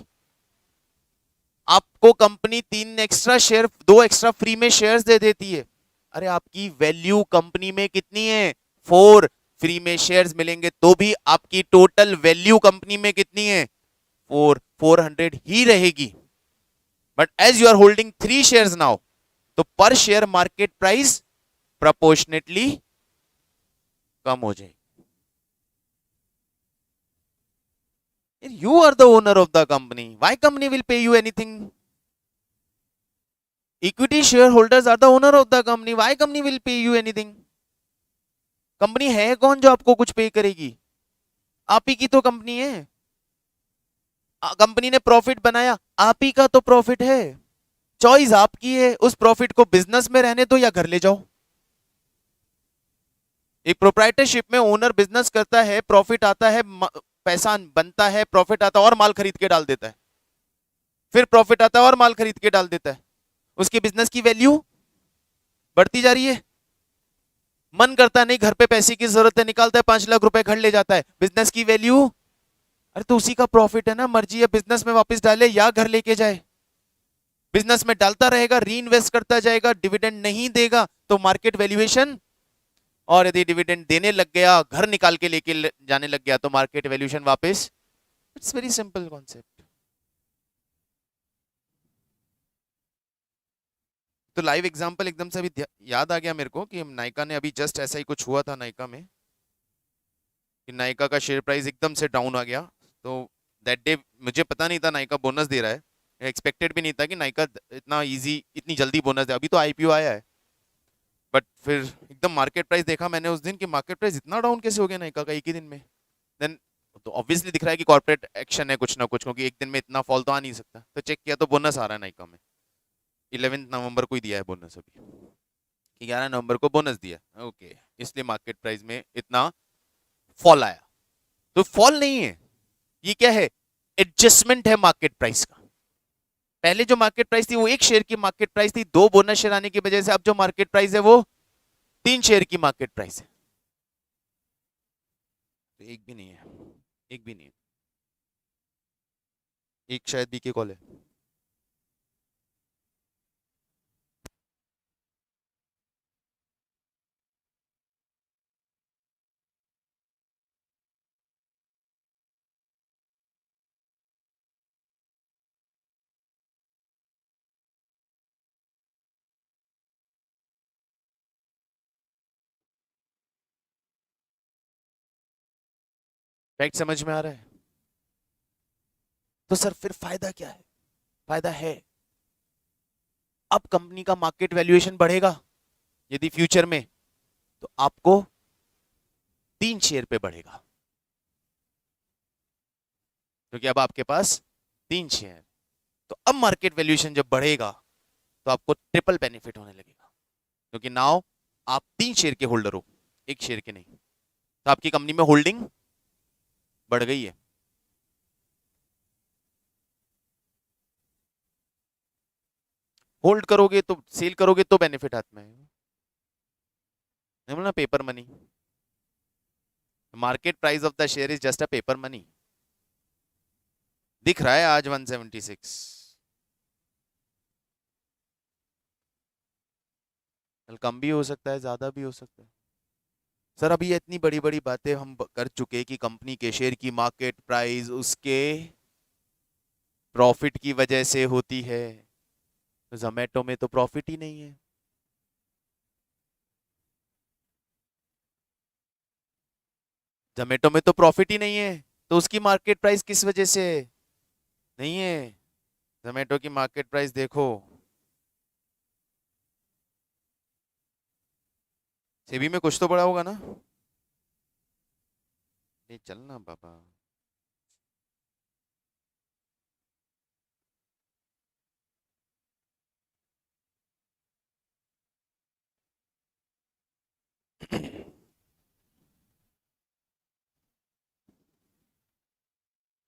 आपको company 3 extra share, 2 extra free में शेयर्स दे देती है। अरे आपकी वैल्यू कंपनी में कितनी है? 4। फ्री में शेयर्स मिलेंगे तो भी आपकी टोटल वैल्यू कंपनी में कितनी है? 400 ही रहेगी। But as you are holding 3 shares now, तो per share market price proportionately कम हो जाएगी। You are the owner of the company. Why company will pay you anything? Equity shareholders are the owner of the company. Why company will pay you anything? Company है कौन जो आपको कुछ पे करेगी? आप ही की तो कंपनी है। कंपनी ने प्रॉफिट बनाया, आप ही का तो प्रॉफिट है। चॉइस आपकी है, उस प्रॉफिट को बिजनेस में रहने दो या घर ले जाओ। एक प्रोप्राइटरशिप में ओनर बिजनेस करता है, प्रॉफिट आता है, पैसा बनता है, प्रॉफिट आता है और माल खरीद के डाल देता है, फिर प्रॉफिट आता है और माल खरीद के डाल देता है। उसके बिजनेस की वैल्यू बढ़ती जा रही है। मन करता नहीं, घर पे पैसे की जरूरत है, निकालता है 5 लाख रुपए, घर ले जाता है, बिजनेस की वैल्यू। अरे तो उसी का प्रॉफिट है ना, मर्जी है बिजनेस में वापस डाले या घर लेके जाए। बिजनेस में डालता रहेगा, री इन्वेस्ट करता जाएगा, डिविडेंड नहीं देगा तो मार्केट वैल्यूएशन, और यदि डिविडेंड देने लग गया, घर निकाल के लेके जाने लग गया, तो मार्केट वैल्यूएशन वापस। It's very simple concept. तो लाइव एग्जांपल एकदम से अभी याद आ गया मेरे को कि नायका ने अभी जस्ट ऐसा ही कुछ हुआ था नायका में, कि नायका का शेयर प्राइस एकदम से डाउन आ गया। तो दैट डे मुझे पता नहीं था नायका बोनस दे रहा है, एक्सपेक्टेड भी नहीं था कि नायका इतना इजी इतनी जल्दी बोनस दे। अभी तो आईपीओ आया है, बट फिर एकदम मार्केट प्राइस देखा मैंने उस दिन कि मार्केट प्राइस इतना डाउन कैसे हो गया नायका का एक ही दिन में। देन तो ऑब्वियसली दिख रहा है कि कॉर्पोरेट एक्शन है कुछ ना कुछ, क्योंकि एक दिन में इतना फॉल तो आ नहीं सकता। तो चेक किया तो बोनस आ रहा है नायका में, 11 नवंबर को ही दिया है बोनस, अभी 11 नवंबर को बोनस दिया। ओके, इसलिए मार्केट प्राइस में इतना फॉल आया। तो फॉल नहीं है, ये क्या है? एडजस्टमेंट है मार्केट प्राइस का। पहले जो मार्केट प्राइस थी वो 1 शेयर की मार्केट प्राइस थी, 2 बोनस शेयर आने की वजह से अब जो मार्केट प्राइस है वो 3 शेयर की मार्केट प्राइस है। तो एक भी नहीं है, एक भी नहीं है। एक शायद बीके कॉल है। फैक्ट समझ में आ रहा है? तो सर फिर फायदा क्या है? फायदा है, अब कंपनी का मार्केट वैल्यूएशन बढ़ेगा यदि फ्यूचर में, तो आपको 3 शेयर पे बढ़ेगा, क्योंकि अब आपके पास 3 शेयर। तो अब मार्केट वैल्यूएशन जब बढ़ेगा तो आपको ट्रिपल बेनिफिट होने लगेगा, क्योंकि नाउ आप 3 शेयर के होल्डर हो, 1 शेयर के नहीं। तो आपकी कंपनी में होल्डिंग बढ़ गई है। होल्ड करोगे तो, सेल करोगे तो बेनिफिट हाथ में है, नहीं बोला paper money. Market price of the share is just a paper money. दिख रहा है आज 176, कल कम भी हो सकता है, ज्यादा भी हो सकता है। सर अभी ये इतनी बड़ी बड़ी बातें हम कर चुके कि कंपनी के शेयर की मार्केट प्राइस उसके प्रॉफिट की वजह से होती है, तो जोमेटो में तो प्रॉफिट ही नहीं है। जोमेटो में तो प्रॉफिट ही नहीं है, तो उसकी मार्केट प्राइस किस वजह से नहीं है? जोमेटो की मार्केट प्राइस देखो, सेबी में कुछ तो बड़ा होगा ना। नहीं चलना बाबा।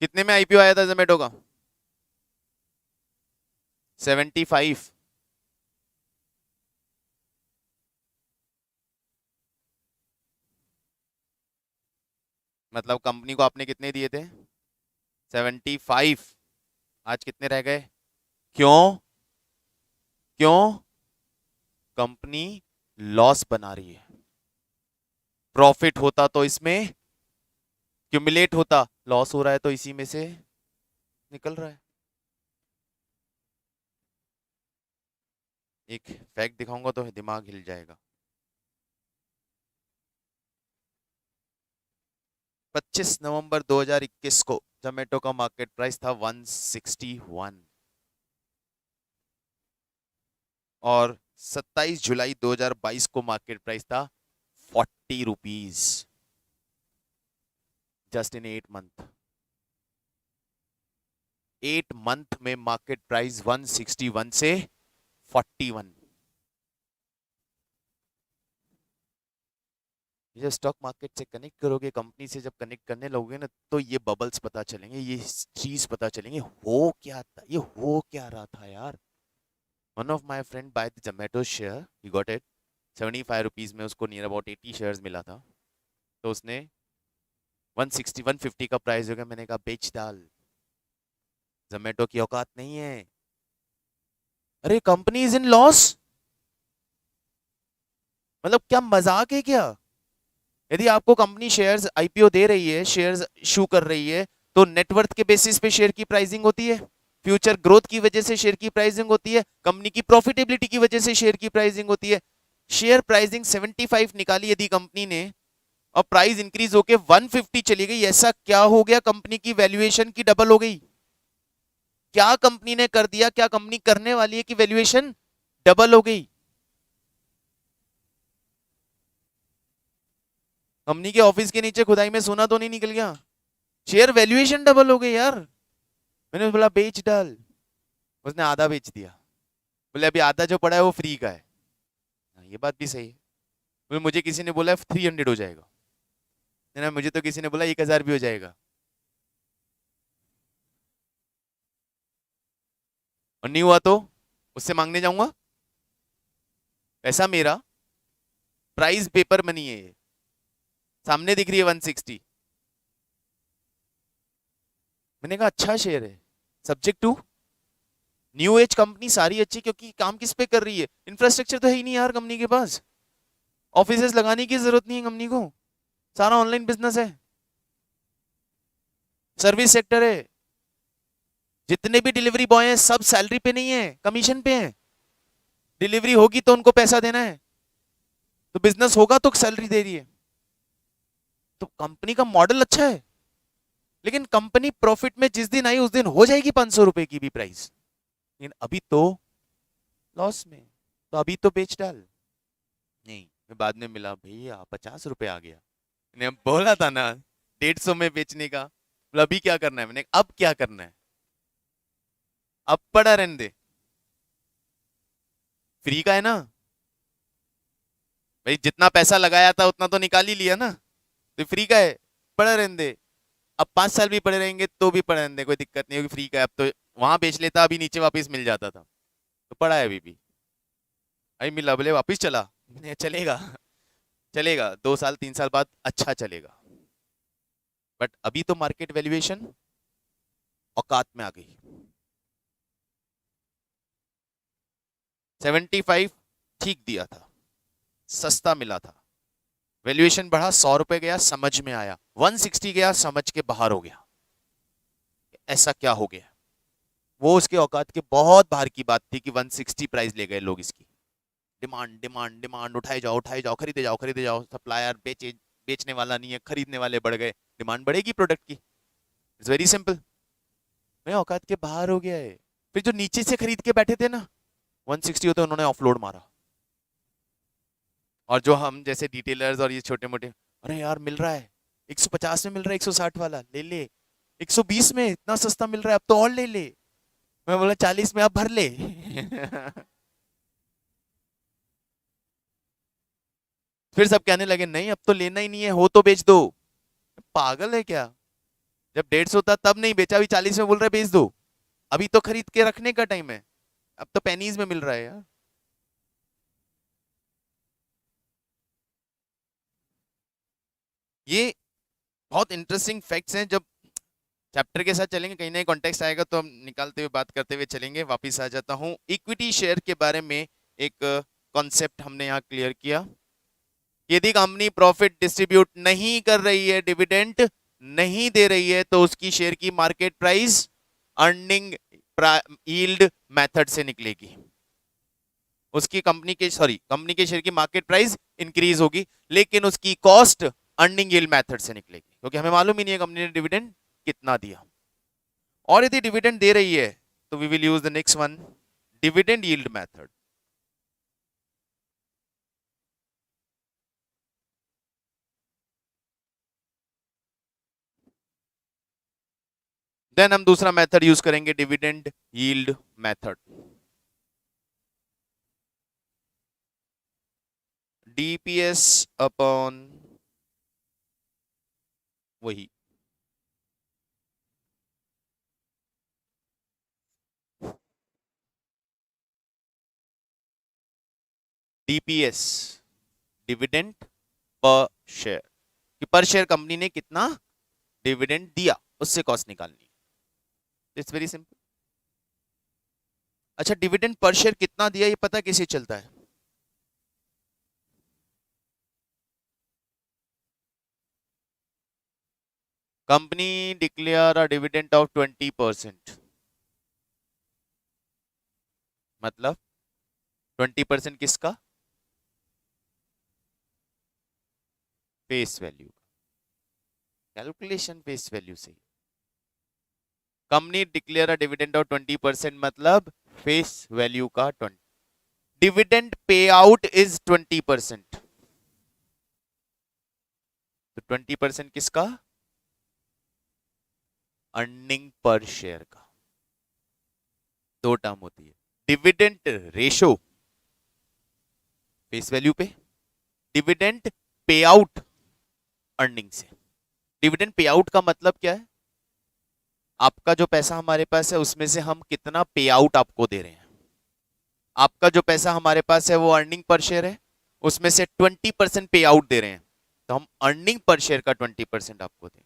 कितने में आईपीओ आया था जोमेटो का? 75। मतलब कंपनी को आपने कितने दिए थे? 75। आज कितने रह गए? क्यों? क्यों? कंपनी लॉस बना रही है। प्रॉफिट होता तो इसमें क्यूमुलेट होता, लॉस हो रहा है तो इसी में से निकल रहा है। एक फैक्ट दिखाऊंगा तो दिमाग हिल जाएगा। 25 नवंबर 2021 को जोमेटो का मार्केट प्राइस था 161, और 27 जुलाई 2022 को मार्केट प्राइस था 40 rupees. Just in 8 month, 8 month में मार्केट प्राइस 161 से 41। ये स्टॉक मार्केट से कनेक्ट करोगे, कंपनी से जब कनेक्ट करने लगोगे ना, तो ये बबल्स पता चलेंगे, ये चीज पता चलेंगे हो क्या था, ये हो क्या रहा था यार। One of my friend by the Zomato share, he got it 75 rupees में, उसको नियर अबाउट 80 शेयर्स मिला था, तो उसने 160 150 का प्राइस हो गया, मैंने कहा बेच डाल, जोमेटो की औकात नहीं है। अरे कंपनी इज इन लॉस, मतलब क्या मजाक है क्या? यदि आपको कंपनी शेयर्स आईपीओ दे रही है, शेयर्स इशू कर रही है, तो नेटवर्थ के बेसिस पे शेयर की प्राइसिंग होती है, फ्यूचर ग्रोथ की वजह से शेयर की प्राइसिंग होती है, कंपनी की प्रॉफिटेबिलिटी की वजह से शेयर की प्राइसिंग होती है। शेयर प्राइसिंग 75 निकाली यदि कंपनी ने, और प्राइस इंक्रीज होके 150 चली गई, ऐसा क्या हो गया कंपनी की वैल्यूएशन की डबल हो गई? क्या कंपनी ने कर दिया, क्या कंपनी करने वाली है कि वैल्यूएशन डबल हो गई? कंपनी के ऑफिस के नीचे खुदाई में सोना तो नहीं निकल गया? शेयर वैल्यूएशन डबल हो गई यार। मैंने बोला बेच डाल, उसने आधा बेच दिया, बोले अभी आधा जो पड़ा है वो फ्री का है। हाँ, ये बात भी सही है। बोले मुझे किसी ने बोला 300 हो जाएगा, ना मुझे तो किसी ने बोला 1000 भी हो जाएगा, और नहीं हुआ तो उससे मांगने जाऊंगा? ऐसा मेरा प्राइस पेपर मनी है ये, सामने दिख रही है 160। मैंने कहा अच्छा शेयर है, subject to new age company सारी अच्छी, क्योंकि काम किस पे कर रही है? इंफ्रास्ट्रक्चर तो है ही नहीं यार कंपनी के पास, ऑफिसेस लगाने की जरूरत नहीं है कंपनी को, सारा ऑनलाइन बिजनेस है, सर्विस सेक्टर है, जितने भी डिलीवरी बॉय हैं सब सैलरी पे नहीं है, कमीशन पे हैं। डिलीवरी होगी तो उनको पैसा देना है, तो बिजनेस होगा तो सैलरी दे रही है, तो कंपनी का मॉडल अच्छा है। लेकिन कंपनी प्रॉफिट में जिस दिन आई उस दिन हो जाएगी 500 रुपए की भी प्राइस, लेकिन अभी तो लॉस में, तो अभी तो बेच डाल। नहीं, मैं बाद में मिला, भैया 50 रुपए आ गया, मैंने बोला था ना 150 में बेचने का। बोला अभी क्या करना है? मैंने अब क्या करना है, अब पड़ा रहने दे, फ्री का है ना भाई, जितना पैसा लगाया था उतना तो निकाल ही लिया ना। तो फ्री का है, पड़ा रहने दे। अब 5 साल भी पड़े रहेंगे तो भी पड़े रहने दे, कोई दिक्कत नहीं होगी, फ्री का है। अब तो वहां बेच लेता, अभी नीचे वापस मिल जाता था, तो पड़ा है अभी भी। अभी मिला बोले वापस चला, नहीं, चलेगा, चलेगा 2 साल 3 साल बाद अच्छा चलेगा। बट अभी तो मार्केट वैल्यूएशन औकात में आ गई। 75 ठीक दिया था, सस्ता मिला था, वैल्यूएशन बढ़ा, 100 रुपए गया, समझ में आया, 160 गया, समझ के बाहर हो गया, ऐसा क्या हो गया। वो उसके औकात के बहुत बाहर की बात थी कि 160 प्राइस ले गए लोग इसकी। डिमांड डिमांड डिमांड, उठाए जाओ, खरीदे जाओ, सप्लायर बेचे, बेचने वाला नहीं है, खरीदने वाले बढ़ गए, डिमांड बढ़ेगी प्रोडक्ट की, इट्स वेरी सिंपल। मैं औकात के बाहर हो गया है। फिर जो नीचे से खरीद के बैठे थे ना, 160 होते उन्होंने ऑफलोड मारा। और जो हम जैसे डिटेलर्स और ये छोटे मोटे, अरे यार मिल रहा है 150 में, मिल रहा है 160 वाला ले ले, 120 में इतना सस्ता मिल रहा है, अब तो और ले ले। मैं बोला 40 में अब भर ले। फिर सब कहने लगे नहीं अब तो लेना ही नहीं है, हो तो बेच दो। पागल है क्या, जब 150 था तब नहीं बेचा, अभी 40 में बोल रहे बेच दो। अभी तो खरीद के रखने का टाइम है, अब तो पेनीज में मिल रहा है यार। ये बहुत इंटरेस्टिंग फैक्ट्स हैं। जब चैप्टर के साथ चलेंगे, कहीं ना कहीं कॉन्टेक्स्ट आएगा तो हम निकालते हुए बात करते हुए चलेंगे। वापिस आ जाता हूँ इक्विटी शेयर के बारे में। एक कॉन्सेप्ट हमने यहाँ क्लियर किया, यदि कंपनी प्रॉफिट डिस्ट्रीब्यूट नहीं कर रही है, डिविडेंड नहीं दे रही है, तो उसकी शेयर की market price earning yield method से निकलेगी। उसकी कंपनी के शेयर की मार्केट प्राइस इंक्रीज होगी, लेकिन उसकी कॉस्ट अर्निंग यील्ड मेथड से निकलेगी, क्योंकि हमें मालूम ही नहीं है कंपनी ने डिविडेंड कितना दिया। और यदि डिविडेंड दे रही है तो we will use the next one, dividend yield method. देन हम दूसरा मेथड यूज करेंगे, dividend yield method, DPS upon वही डीपीएस, डिविडेंड पर शेयर, कि पर शेयर कंपनी ने कितना डिविडेंड दिया, उससे कॉस्ट निकालनी। It's very simple. अच्छा, डिविडेंड पर शेयर कितना दिया ये पता कैसे चलता है? Company declare a dividend of 20%, मतलब 20% किसका? Face value. Calculation face value से, company declare a dividend of 20%, मतलब फेस वैल्यू का 20। डिविडेंड पे आउट इज 20%, तो 20% किसका? अर्निंग पर शेयर का। दो टर्म होती है, डिविडेंड रेशो फेस वैल्यू पे, डिविडेंड पे आउट अर्निंग से। डिविडेंड पे आउट का मतलब क्या है? आपका जो पैसा हमारे पास है उसमें से हम कितना पे आउट आपको दे रहे हैं। आपका जो पैसा हमारे पास है वो अर्निंग पर शेयर है, उसमें से 20% पे आउट दे रहे हैं, तो हम अर्निंग पर शेयर का 20% आपको दें।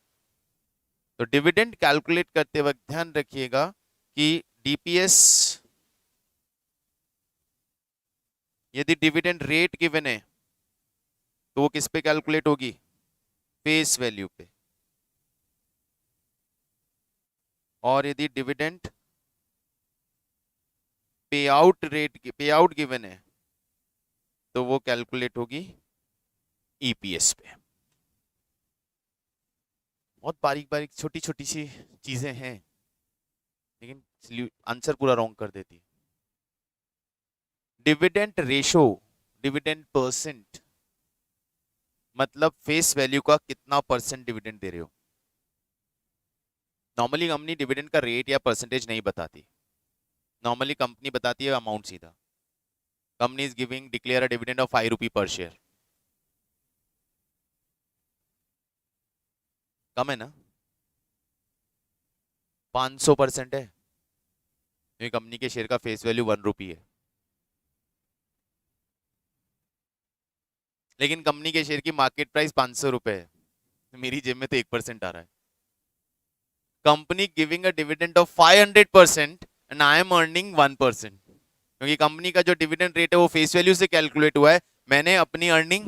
तो डिविडेंड कैलकुलेट करते वक्त ध्यान रखिएगा कि डीपीएस, यदि डिविडेंड रेट गिवन है तो वो किस पे कैलकुलेट होगी? फेस वैल्यू पे। और यदि डिविडेंड पे आउट रेट, पे आउट गिवन है, तो वो कैलकुलेट होगी ईपीएस पे। बहुत बारीक बारीक छोटी छोटी सी चीजें हैं, लेकिन आंसर पूरा रॉन्ग कर देती है। डिविडेंड रेशो, डिविडेंड परसेंट, मतलब फेस वैल्यू का कितना परसेंट डिविडेंड दे रहे हो। नॉर्मली कंपनी डिविडेंड का रेट या परसेंटेज नहीं बताती, नॉर्मली कंपनी बताती है अमाउंट सीधा। Company is giving declare a dividend of 5 रुपी पर शेयर, कम है ना, 500% है। ये कंपनी के शेयर का फेस वैल्यू 1 रुपी है, लेकिन कंपनी के शेयर की मार्केट प्राइस 500 रुपए है, मेरी जेब में तो 1% आ रहा है। Company giving a dividend of 500% and I am earning 1%, क्योंकि कंपनी का जो डिविडेंड रेट है वो फेस वैल्यू से कैलकुलेट हुआ है, मैंने अपनी अर्निंग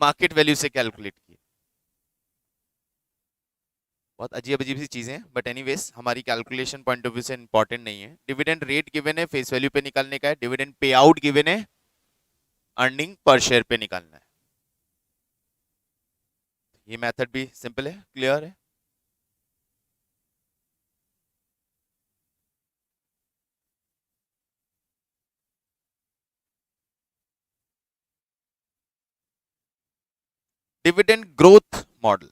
मार्केट वैल्यू से कैलकुलेट की। बहुत अजीब अजीब सी चीजें हैं, बट एनीवेज हमारी कैलकुलेशन पॉइंट ऑफ व्यू से इंपॉर्टेंट नहीं है। डिविडेंड रेट गिवन है, फेस वैल्यू पे निकालने का है। डिविडेंड पे आउट गिवन है, अर्निंग पर शेयर पे निकालना है। ये मेथड भी सिंपल है, क्लियर है। Dividend growth model,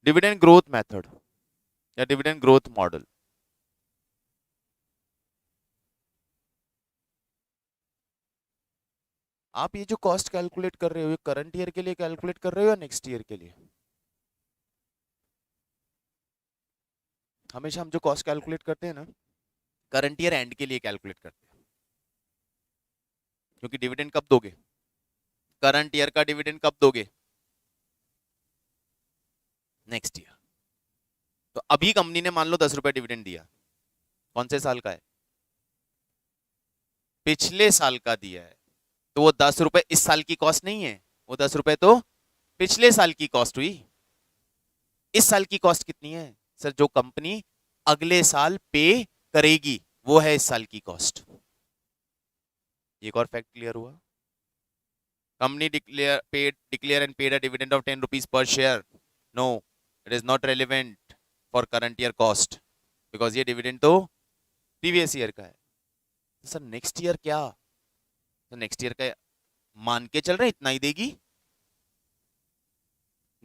dividend growth method या डिविडेंड ग्रोथ मॉडल। आप ये जो कॉस्ट कैलकुलेट कर रहे हो, ये करंट ईयर के लिए कैलकुलेट कर रहे हो या नेक्स्ट ईयर के लिए? हमेशा हम जो कॉस्ट कैलकुलेट करते हैं ना, करंट ईयर एंड के लिए कैलकुलेट करते हैं, क्योंकि डिविडेंड कब दोगे? करंट ईयर का डिविडेंड कब दोगे? Next year. तो अभी कंपनी ने मान लो 10 रुपए डिविडेंड दिया, कौन से साल का है? पिछले साल का दिया है, तो वो 10 रुपए इस साल की कॉस्ट नहीं है, वो 10 रुपए तो पिछले साल की कॉस्ट हुई। इस साल की कॉस्ट कितनी है सर? जो कंपनी अगले साल पे करेगी वो है इस साल की कॉस्ट। एक और फैक्ट क्लियर हुआ। Company declare and paid a dividend of 10 rupees per share, no it is not relevant for current year cost, because ये डिविडेंड तो प्रीवियस ईयर का है। सर नेक्स्ट ईयर क्या? तो नेक्स्ट ईयर का मान के चल रहे हैं इतना ही देगी,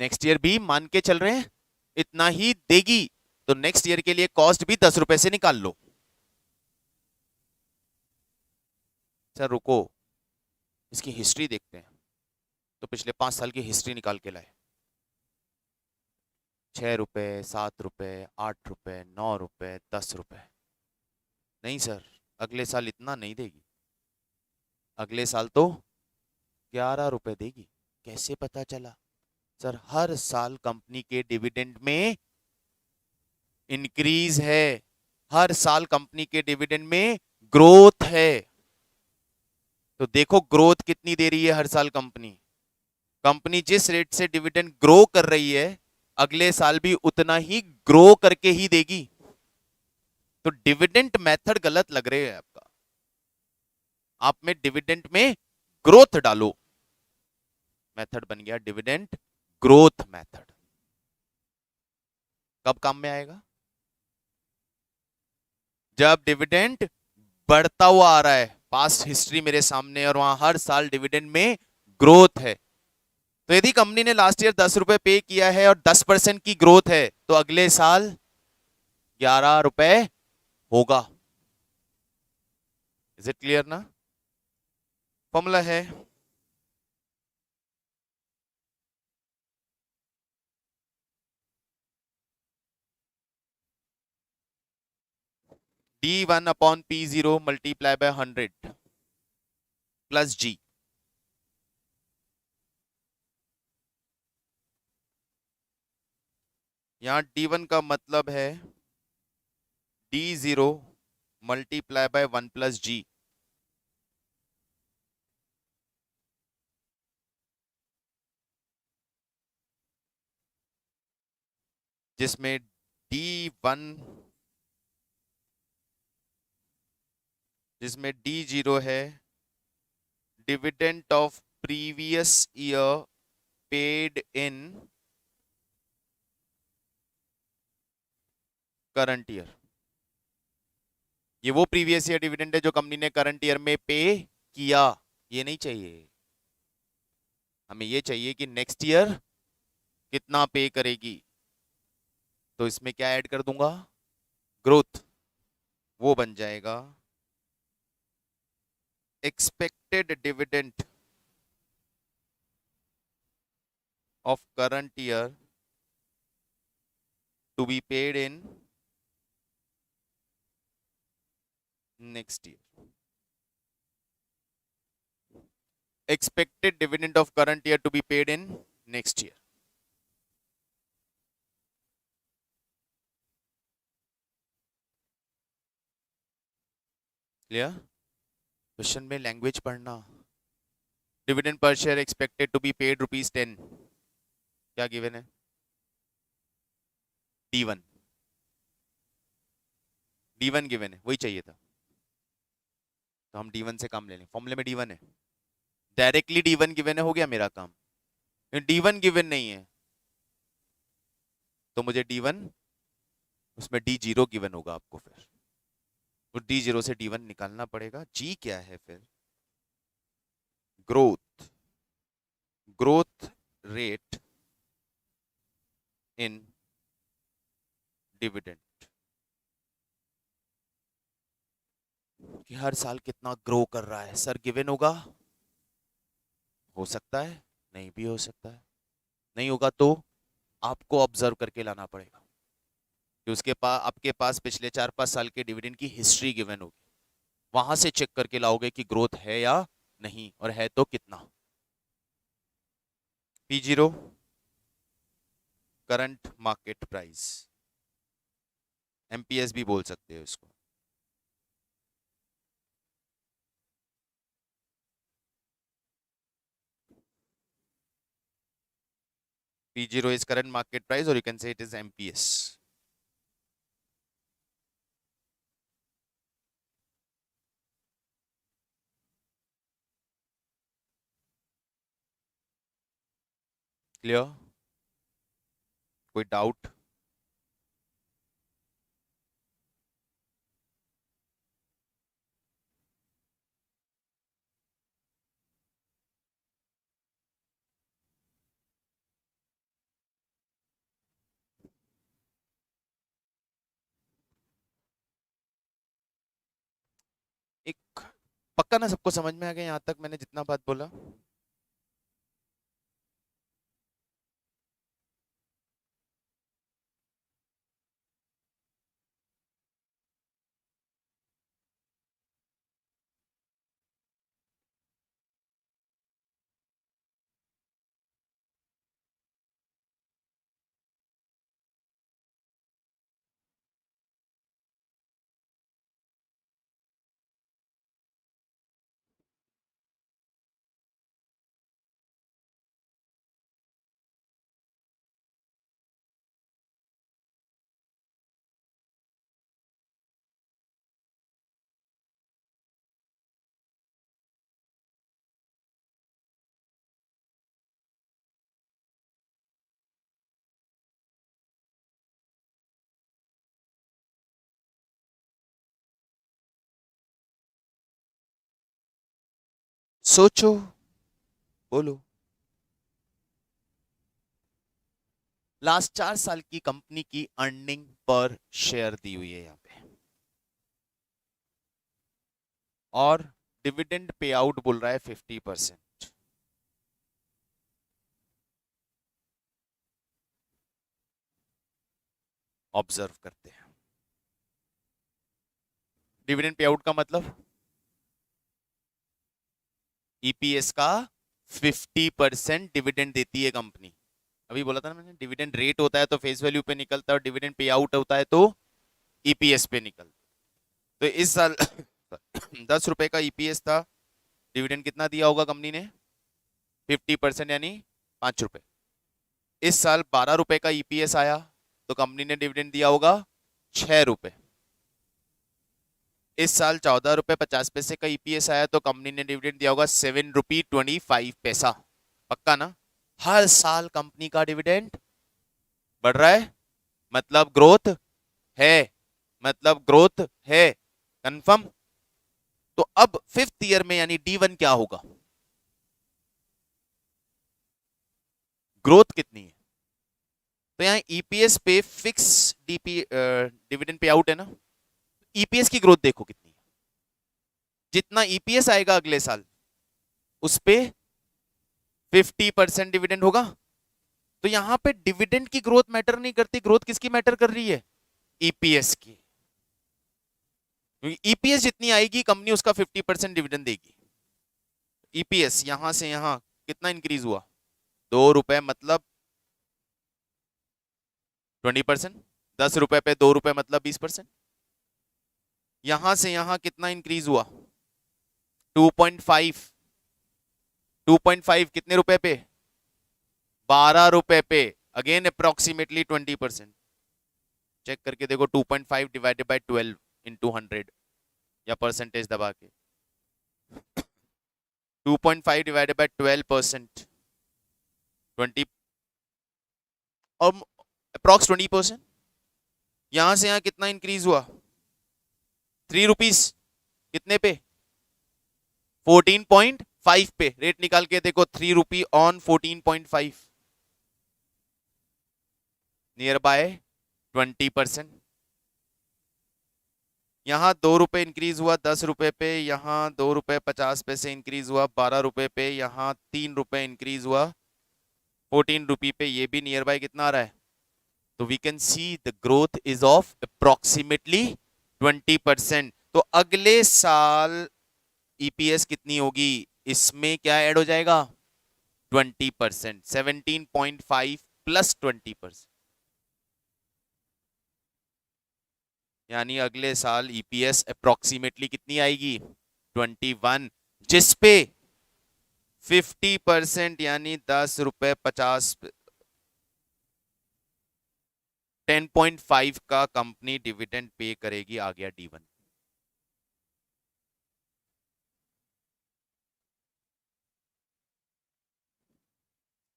नेक्स्ट ईयर भी मान के चल रहे हैं इतना ही देगी, तो नेक्स्ट ईयर के लिए कॉस्ट भी 10 रुपए से निकाल लो। सर रुको, इसकी हिस्ट्री देखते हैं, तो पिछले 5 साल की हिस्ट्री निकाल के लाए। 6 रुपए, 7 रुपए, 8 रुपए, 9 रुपए, 10 रुपए। नहीं सर, अगले साल इतना नहीं देगी, अगले साल तो 11 रुपए देगी। कैसे पता चला? सर हर साल कंपनी के डिविडेंड में इंक्रीज है, हर साल कंपनी के डिविडेंड में ग्रोथ है। तो देखो ग्रोथ कितनी दे रही है हर साल कंपनी। कंपनी जिस रेट से डिविडेंड ग्रो कर रही है, अगले साल भी उतना ही ग्रो करके ही देगी। तो डिविडेंड मेथड गलत लग रहे है आपका, आप में डिविडेंड में ग्रोथ डालो, मेथड बन गया डिविडेंड ग्रोथ मेथड। कब काम में आएगा? जब डिविडेंड बढ़ता हुआ आ रहा है, पास्ट हिस्ट्री मेरे सामने, और वहां हर साल डिविडेंड में ग्रोथ है। तो यदि कंपनी ने लास्ट ईयर 10 रुपए पे किया है और 10% की ग्रोथ है, तो अगले साल 11 रुपए होगा। इज इट क्लियर ना? फॉर्मूला है D1/P0 multiply by 100 plus G। यहां D1 का मतलब है D0 multiply by 1 plus G, जिसमें D1 जिसमें D0 है dividend of previous year paid in current year. ये वो प्रीवियस ईयर डिविडेंड है जो कंपनी ने करंट ईयर में पे किया। ये नहीं चाहिए, हमें ये चाहिए कि नेक्स्ट ईयर कितना पे करेगी। तो इसमें क्या ऐड कर दूंगा? ग्रोथ। वो बन जाएगा expected dividend of current year to be paid in next year. Expected dividend of current year to be paid in next year. Clear? Question में लैंग्वेज पढ़ना. Dividend per share expected to be paid ₹10. क्या given है? D1. D1 given है, वही चाहिए था. तो हम D1 से काम ले लें. फॉर्मूले में D1 है, डायरेक्टली D1 गिवन है, हो गया मेरा काम. D1 गिवन नहीं है तो मुझे D1 उसमें D0 गिवन होगा आपको. फिर तो D0 से D1 निकालना पड़ेगा. G क्या है फिर? ग्रोथ रेट इन डिविडेंड, कि हर साल कितना ग्रो कर रहा है. सर गिवन होगा, हो सकता है, नहीं भी हो सकता है. नहीं होगा तो आपको ऑब्जर्व करके लाना पड़ेगा कि उसके पास, आपके पास पिछले 4-5 साल के डिविडेंड की हिस्ट्री गिवन होगी. वहां से चेक करके लाओगे कि ग्रोथ है या नहीं, और है तो कितना. P0 current market price, MPS भी बोल सकते हो इसको. P0 is current market price, or you can say it is MPS. Clear? कोई डाउट? एक पक्का ना सबको समझ में आ गया यहां तक मैंने जितना बात बोला? सोचो, बोलो. लास्ट 4 साल की कंपनी की अर्निंग पर शेयर दी हुई है यहां पे, और डिविडेंड पे आउट बोल रहा है 50%. ऑब्जर्व करते हैं. डिविडेंड पे आउट का मतलब ईपीएस का 50% डिविडेंड देती है कंपनी. अभी बोला था ना मैंने, डिविडेंड रेट होता है तो फेस वैल्यू पे निकलता है, और डिविडेंड पे आउट होता है तो ईपीएस पे निकलता है. तो इस साल 10 रुपए का ईपीएस था, डिविडेंड कितना दिया होगा कंपनी ने? 50%, यानी 5 रुपए. इस साल 12 रुपए का ईपीएस आया तो कंपनी ने डिविडेंड दिया होगा 6 रुपए. इस साल 14 रुपए 50 पैसे का ईपीएस आया तो कंपनी ने डिविडेंड दिया होगा 7.25 रुपए. पक्का ना? हर साल कंपनी का डिविडेंड बढ़ रहा है, मतलब ग्रोथ है, मतलब ग्रोथ है. कंफर्म? तो अब 5th ईयर में यानी D1 क्या होगा? ग्रोथ कितनी है? तो यहां ईपीएस पे फिक्स डिविडेंड पे आउट है ना, ईपीएस की ग्रोथ देखो कितनी है. जितना ईपीएस आएगा अगले साल उस पे 50% डिविडेंड होगा। तो यहां पे डिविडेंड की ग्रोथ मैटर नहीं करती, ग्रोथ किसकी मैटर कर रही है? ईपीएस की। क्योंकि ईपीएस जितनी आएगी कंपनी उसका 50% डिविडेंड देगी। ईपीएस यहां से यहां कितना इंक्रीज हुआ? 2 रुपए, मतलब 20%। 10 रुपए पे 2 रुपए मतलब 20%। यहां से यहां कितना इंक्रीज हुआ? 2.5। 2.5 कितने रुपए पे? 12 रुपए पे। Again approximately 20%। चेक करके देखो, 2.5 डिवाइडेड बाय 12 इंटू 100, या परसेंटेज दबा के 2.5 डिवाइडेड बाय 12%, 20 और अप्रोक्स 20%। यहां से यहां कितना इंक्रीज हुआ? 3 रुपीज। कितने पे? 14.5 पे। रेट निकाल के देखो, 3 रुपी ऑन 14.5, नियर बाय 20%। यहाँ 2 रुपए इंक्रीज हुआ 10 रुपए पे, यहाँ 2 रुपए 50 पैसे इंक्रीज हुआ 12 रुपए पे, यहाँ 3 रुपए इंक्रीज हुआ 14 रुपी पे। ये भी नियर बाय कितना आ रहा है? तो we can see the growth is of approximately 20%। तो अगले साल ईपीएस कितनी होगी? इसमें क्या ऐड हो जाएगा? 20%। 17.5 प्लस 20%, यानी अगले साल ईपीएस अप्रोक्सीमेटली कितनी आएगी? 21, जिसपे 50% यानी 10 रुपए 50, 10.5 का कंपनी डिविडेंड पे करेगी। आ गया D1।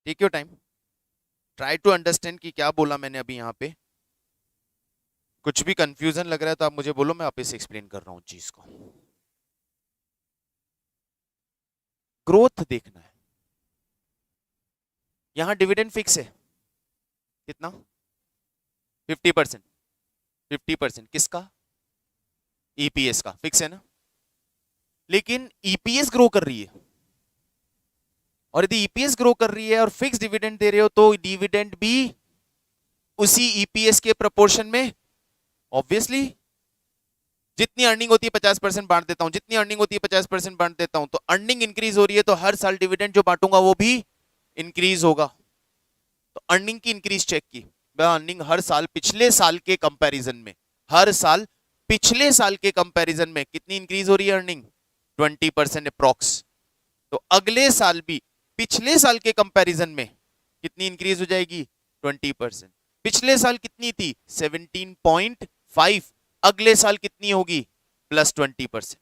Take your time, try to understand कि क्या बोला मैंने अभी यहाँ पे। कुछ भी कंफ्यूजन लग रहा है तो आप मुझे बोलो, मैं वापस एक्सप्लेन कर रहा हूँ चीज को। ग्रोथ देखना है। यहां डिविडेंड फिक्स है कितना? 50%। 50% किसका? ईपीएस का फिक्स है ना। लेकिन ईपीएस ग्रो कर रही है, और यदि ईपीएस ग्रो कर रही है और फिक्स डिविडेंड दे रहे हो तो डिविडेंड भी उसी ईपीएस के प्रोपोर्शन में। ऑब्वियसली जितनी अर्निंग होती है 50% बांट देता हूं, जितनी अर्निंग होती है 50% बांट देता हूं। तो अर्निंग इंक्रीज हो रही है तो हर साल डिविडेंड जो बांटूंगा वो भी इंक्रीज होगा। तो अर्निंग की इंक्रीज चेक की, अर्निंग हर साल पिछले साल के कंपैरिजन में, हर साल पिछले साल के कंपैरिजन में कितनी इंक्रीज हो रही है अर्निंग? 20% अप्रॉक्स। तो अगले साल भी पिछले साल के कंपैरिजन में कितनी इंक्रीज हो जाएगी? 20%। पिछले साल कितनी थी? 17.5। अगले साल कितनी होगी? प्लस 20%।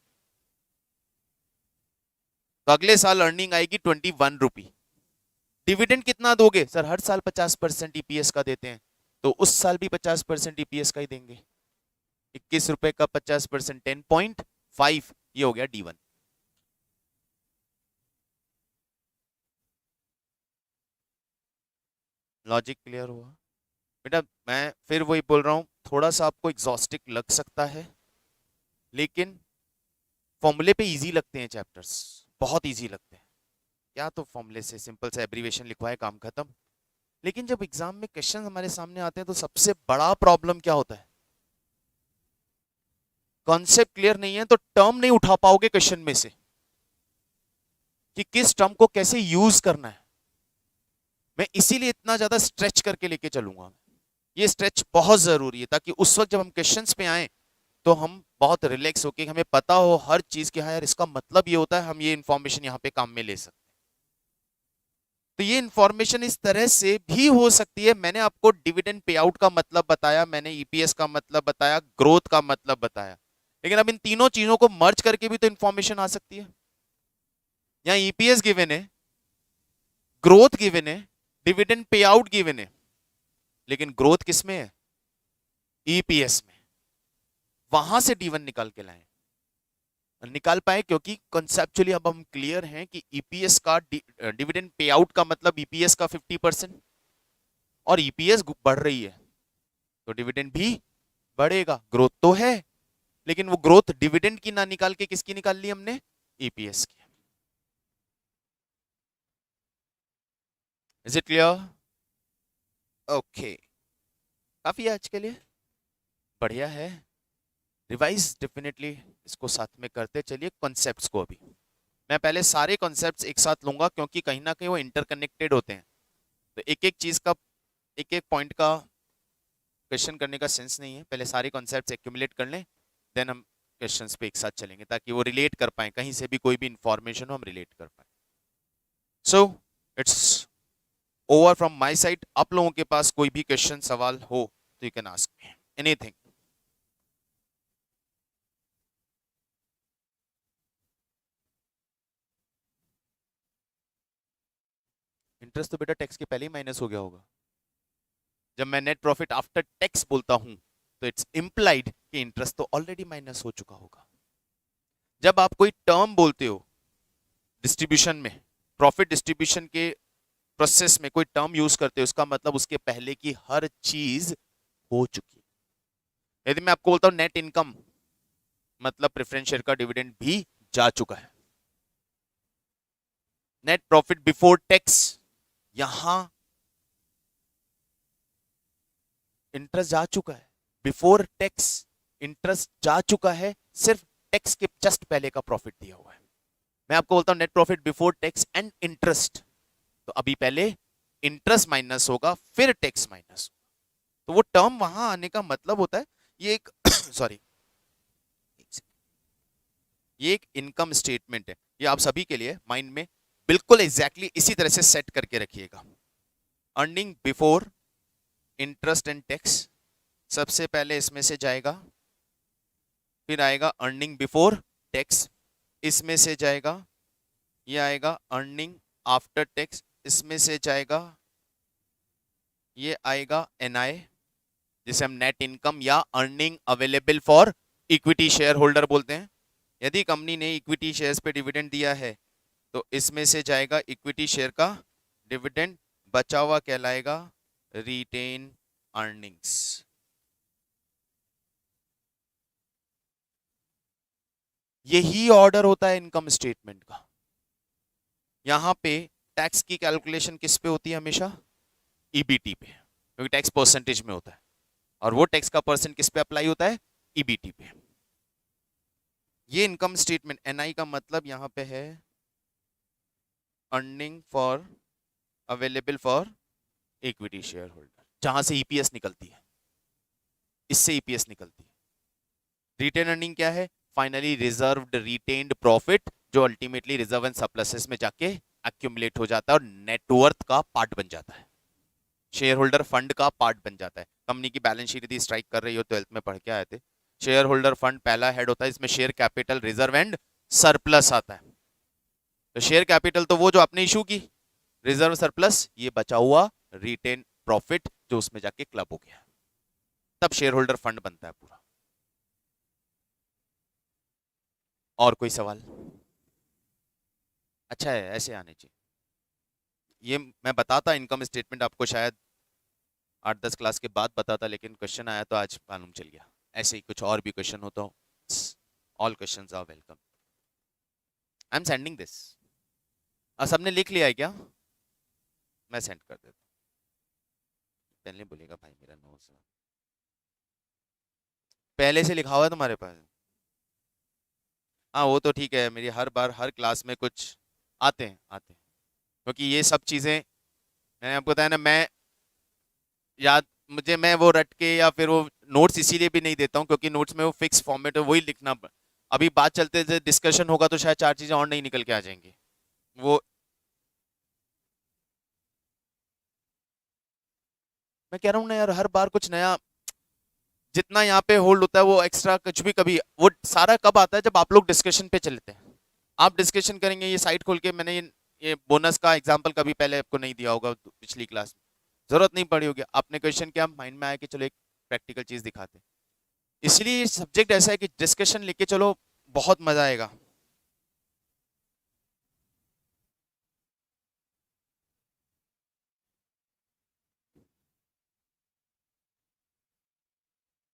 तो अगले साल अर्निंग आएगी 21 रुपी। डिविडेंड कितना दोगे? सर हर साल 50% ईपीएस का देते हैं, तो उस साल भी 50% ईपीएस का ही देंगे। 21 रुपए का 50% 10.5, ये हो गया D1। लॉजिक क्लियर हुआ बेटा? मैं फिर वही बोल रहा हूं, थोड़ा सा आपको एग्जॉस्टिक लग सकता है, लेकिन फॉर्मूले पे इजी लगते हैं चैप्टर्स, बहुत इजी लगते हैं। क्या तो फॉर्मूले से सिंपल सा एब्रीवेशन लिखवाए, काम खत्म। लेकिन जब एग्जाम में क्वेश्चन हमारे सामने आते हैं तो सबसे बड़ा प्रॉब्लम क्या होता है? कॉन्सेप्ट क्लियर नहीं है तो टर्म नहीं उठा पाओगे क्वेश्चन में से, कि किस टर्म को कैसे यूज करना है। मैं इसीलिए इतना ज्यादा स्ट्रेच करके लेके चलूंगा। ये स्ट्रेच बहुत जरूरी है, ताकि उस वक्त जब हम क्वेश्चंस पे आए तो हम बहुत रिलैक्स होके, हमें पता हो हर चीज की, हाँ यार इसका मतलब ये होता है, हम ये इंफॉर्मेशन यहाँ पे काम में ले सकते हैं। तो ये इंफॉर्मेशन इस तरह से भी हो सकती है। मैंने आपको डिविडेंड पे आउट का मतलब बताया, मैंने ईपीएस का मतलब बताया, ग्रोथ का मतलब बताया, लेकिन अब इन तीनों चीजों को मर्ज करके भी तो इंफॉर्मेशन आ सकती है। यहाँ ईपीएस गिवन है, ग्रोथ गिवन है, डिविडेंड पे आउट गिवन है, लेकिन ग्रोथ किसमें है? ईपीएस में। वहां से D1 निकाल के लाए, निकाल पाए क्योंकि कॉन्सेप्चुअली अब हम क्लियर हैं कि ईपीएस का डिविडेंड पे आउट का मतलब ईपीएस का 50%, और ईपीएस बढ़ रही है तो डिविडेंड भी बढ़ेगा। ग्रोथ तो है लेकिन वो ग्रोथ डिविडेंड की ना निकाल के किसकी निकाल ली हमने, ईपीएस की। Is it clear? ओके, काफी है आज के लिए, बढ़िया है। रिवाइज डेफिनेटली इसको साथ में करते चलिए कॉन्सेप्ट्स को। अभी मैं पहले सारे कॉन्सेप्ट्स एक साथ लूंगा क्योंकि कहीं ना कहीं वो इंटरकनेक्टेड होते हैं, तो एक एक चीज का, एक एक पॉइंट का क्वेश्चन करने का सेंस नहीं है। पहले सारे कॉन्सेप्ट्स एक्यूमुलेट कर लें, देन हम क्वेश्चंस पे एक साथ चलेंगे ताकि वो रिलेट कर पाए, कहीं से भी कोई भी इंफॉर्मेशन हो हम रिलेट कर पाए। So it's over from my side. आप लोगों के पास कोई भी क्वेश्चन सवाल हो तो you can ask me anything. Interest तो बेटा टैक्स के पहले ही माइनस हो गया होगा। जब मैं नेट प्रॉफिट आफ्टर टैक्स बोलता हूं तो इट्स इंप्लाइड कि इंटरेस्ट तो ऑलरेडी माइनस हो चुका होगा। जब आप कोई टर्म बोलते हो डिस्ट्रीब्यूशन में, प्रॉफिट डिस्ट्रीब्यूशन के प्रोसेस में कोई टर्म यूज करते हो, उसका मतलब उसके पहले की हर चीज हो चुकी है। यदि मैं आपको बोलता हूं नेट इनकम, मतलब प्रेफरेंस शेयर का डिविडेंड भी जा चुका है। नेट प्रॉफिट बिफोर टैक्स, यहां इंटरेस्ट जा चुका है। बिफोर टैक्स इंटरेस्ट जा चुका है, सिर्फ टैक्स के जस्ट पहले का प्रॉफिट दिया हुआ है। मैं आपको बोलता हूं net profit before tax and interest, तो अभी पहले इंटरेस्ट माइनस होगा फिर टैक्स माइनस होगा। तो वो टर्म वहां आने का मतलब होता है ये एक सॉरी ये एक इनकम स्टेटमेंट है। ये आप सभी के लिए माइंड में बिल्कुल एग्जैक्टली इसी तरह से सेट करके रखिएगा। Earning before interest and tax सबसे पहले इसमें से जाएगा, फिर आएगा अर्निंग बिफोर टैक्स, इसमें से जाएगा, ये आएगा अर्निंग आफ्टर टैक्स, इसमें से जाएगा, ये आएगा एनआई जिसे हम नेट इनकम या earning available for equity share holder बोलते हैं। यदि कंपनी ने इक्विटी शेयर्स पे डिविडेंड दिया है तो इसमें से जाएगा इक्विटी शेयर का डिविडेंड, बचा हुआ कहलाएगा रिटेन अर्निंग्स। यही ऑर्डर होता है इनकम स्टेटमेंट का। यहां पे टैक्स की कैलकुलेशन किस पे होती है हमेशा, ईबीटी पे, क्योंकि टैक्स परसेंटेज में होता है और वो टैक्स का परसेंट किस पे अप्लाई होता है, ईबीटी पे। ये इनकम स्टेटमेंट एनआई का मतलब यहां पे है earning for available for equity share holder, जहां से ईपीएस निकलती है, इससे ईपीएस निकलती है। रिटेन अर्निंग क्या है, फाइनली रिजर्व्ड रिटेन्ड प्रॉफिट जो अल्टीमेटली रिजर्व एंड सरप्लसेस में जाके एक्यूमुलेट हो जाता है और नेटवर्थ का पार्ट बन जाता है, शेयर होल्डर फंड का पार्ट बन जाता है। कंपनी की बैलेंस शीट यदि स्ट्राइक कर रही हो, 12th में पढ़ के आए थे, शेयर होल्डर फंड पहला हेड होता है, इसमें share capital, reserve and surplus आता है। तो शेयर कैपिटल तो वो जो आपने इशू की, रिजर्व सरप्लस ये बचा हुआ रिटेन प्रॉफिट जो उसमें जाके क्लब हो गया, तब शेयर होल्डर फंड बनता है पूरा। और कोई सवाल? अच्छा है, ऐसे आने चाहिए। ये मैं बताता इनकम स्टेटमेंट आपको शायद 8-10 क्लास के बाद बताता, लेकिन क्वेश्चन आया तो आज मालूम चल गया। ऐसे ही कुछ और भी क्वेश्चन हो तो all questions are welcome. I am sending this. सबने लिख लिया है क्या? मैं सेंड कर देता हूँ। पहले बोलेगा भाई मेरा नोट्स पहले से लिखा हुआ है तुम्हारे पास? हाँ वो तो ठीक है, मेरी हर बार हर क्लास में कुछ आते हैं क्योंकि ये सब चीज़ें मैंने आपको बताया ना, मैं याद मुझे मैं वो रट के या फिर वो नोट्स इसीलिए भी नहीं देता हूँ क्योंकि नोट्स में वो फिक्स फॉर्मेट है, वही लिखना। अभी बात चलते थे, डिस्कशन होगा तो शायद 4 चीज़ें और नहीं निकल के आ जाएंगी। वो मैं कह रहा हूँ ना यार, हर बार कुछ नया, जितना यहाँ पे होल्ड होता है वो एक्स्ट्रा कुछ भी, कभी वो सारा कब आता है जब आप लोग डिस्कशन पे चलते हैं। आप डिस्कशन करेंगे, ये साइट खोल के, मैंने ये बोनस का एग्जांपल कभी पहले आपको नहीं दिया होगा पिछली क्लास में, जरूरत नहीं पड़ी होगी, आपने क्वेश्चन क्या माइंड में आया कि चलो एक प्रैक्टिकल चीज दिखाते हैं। इसलिए ये सब्जेक्ट ऐसा है कि डिस्कशन लेके चलो बहुत मजा आएगा।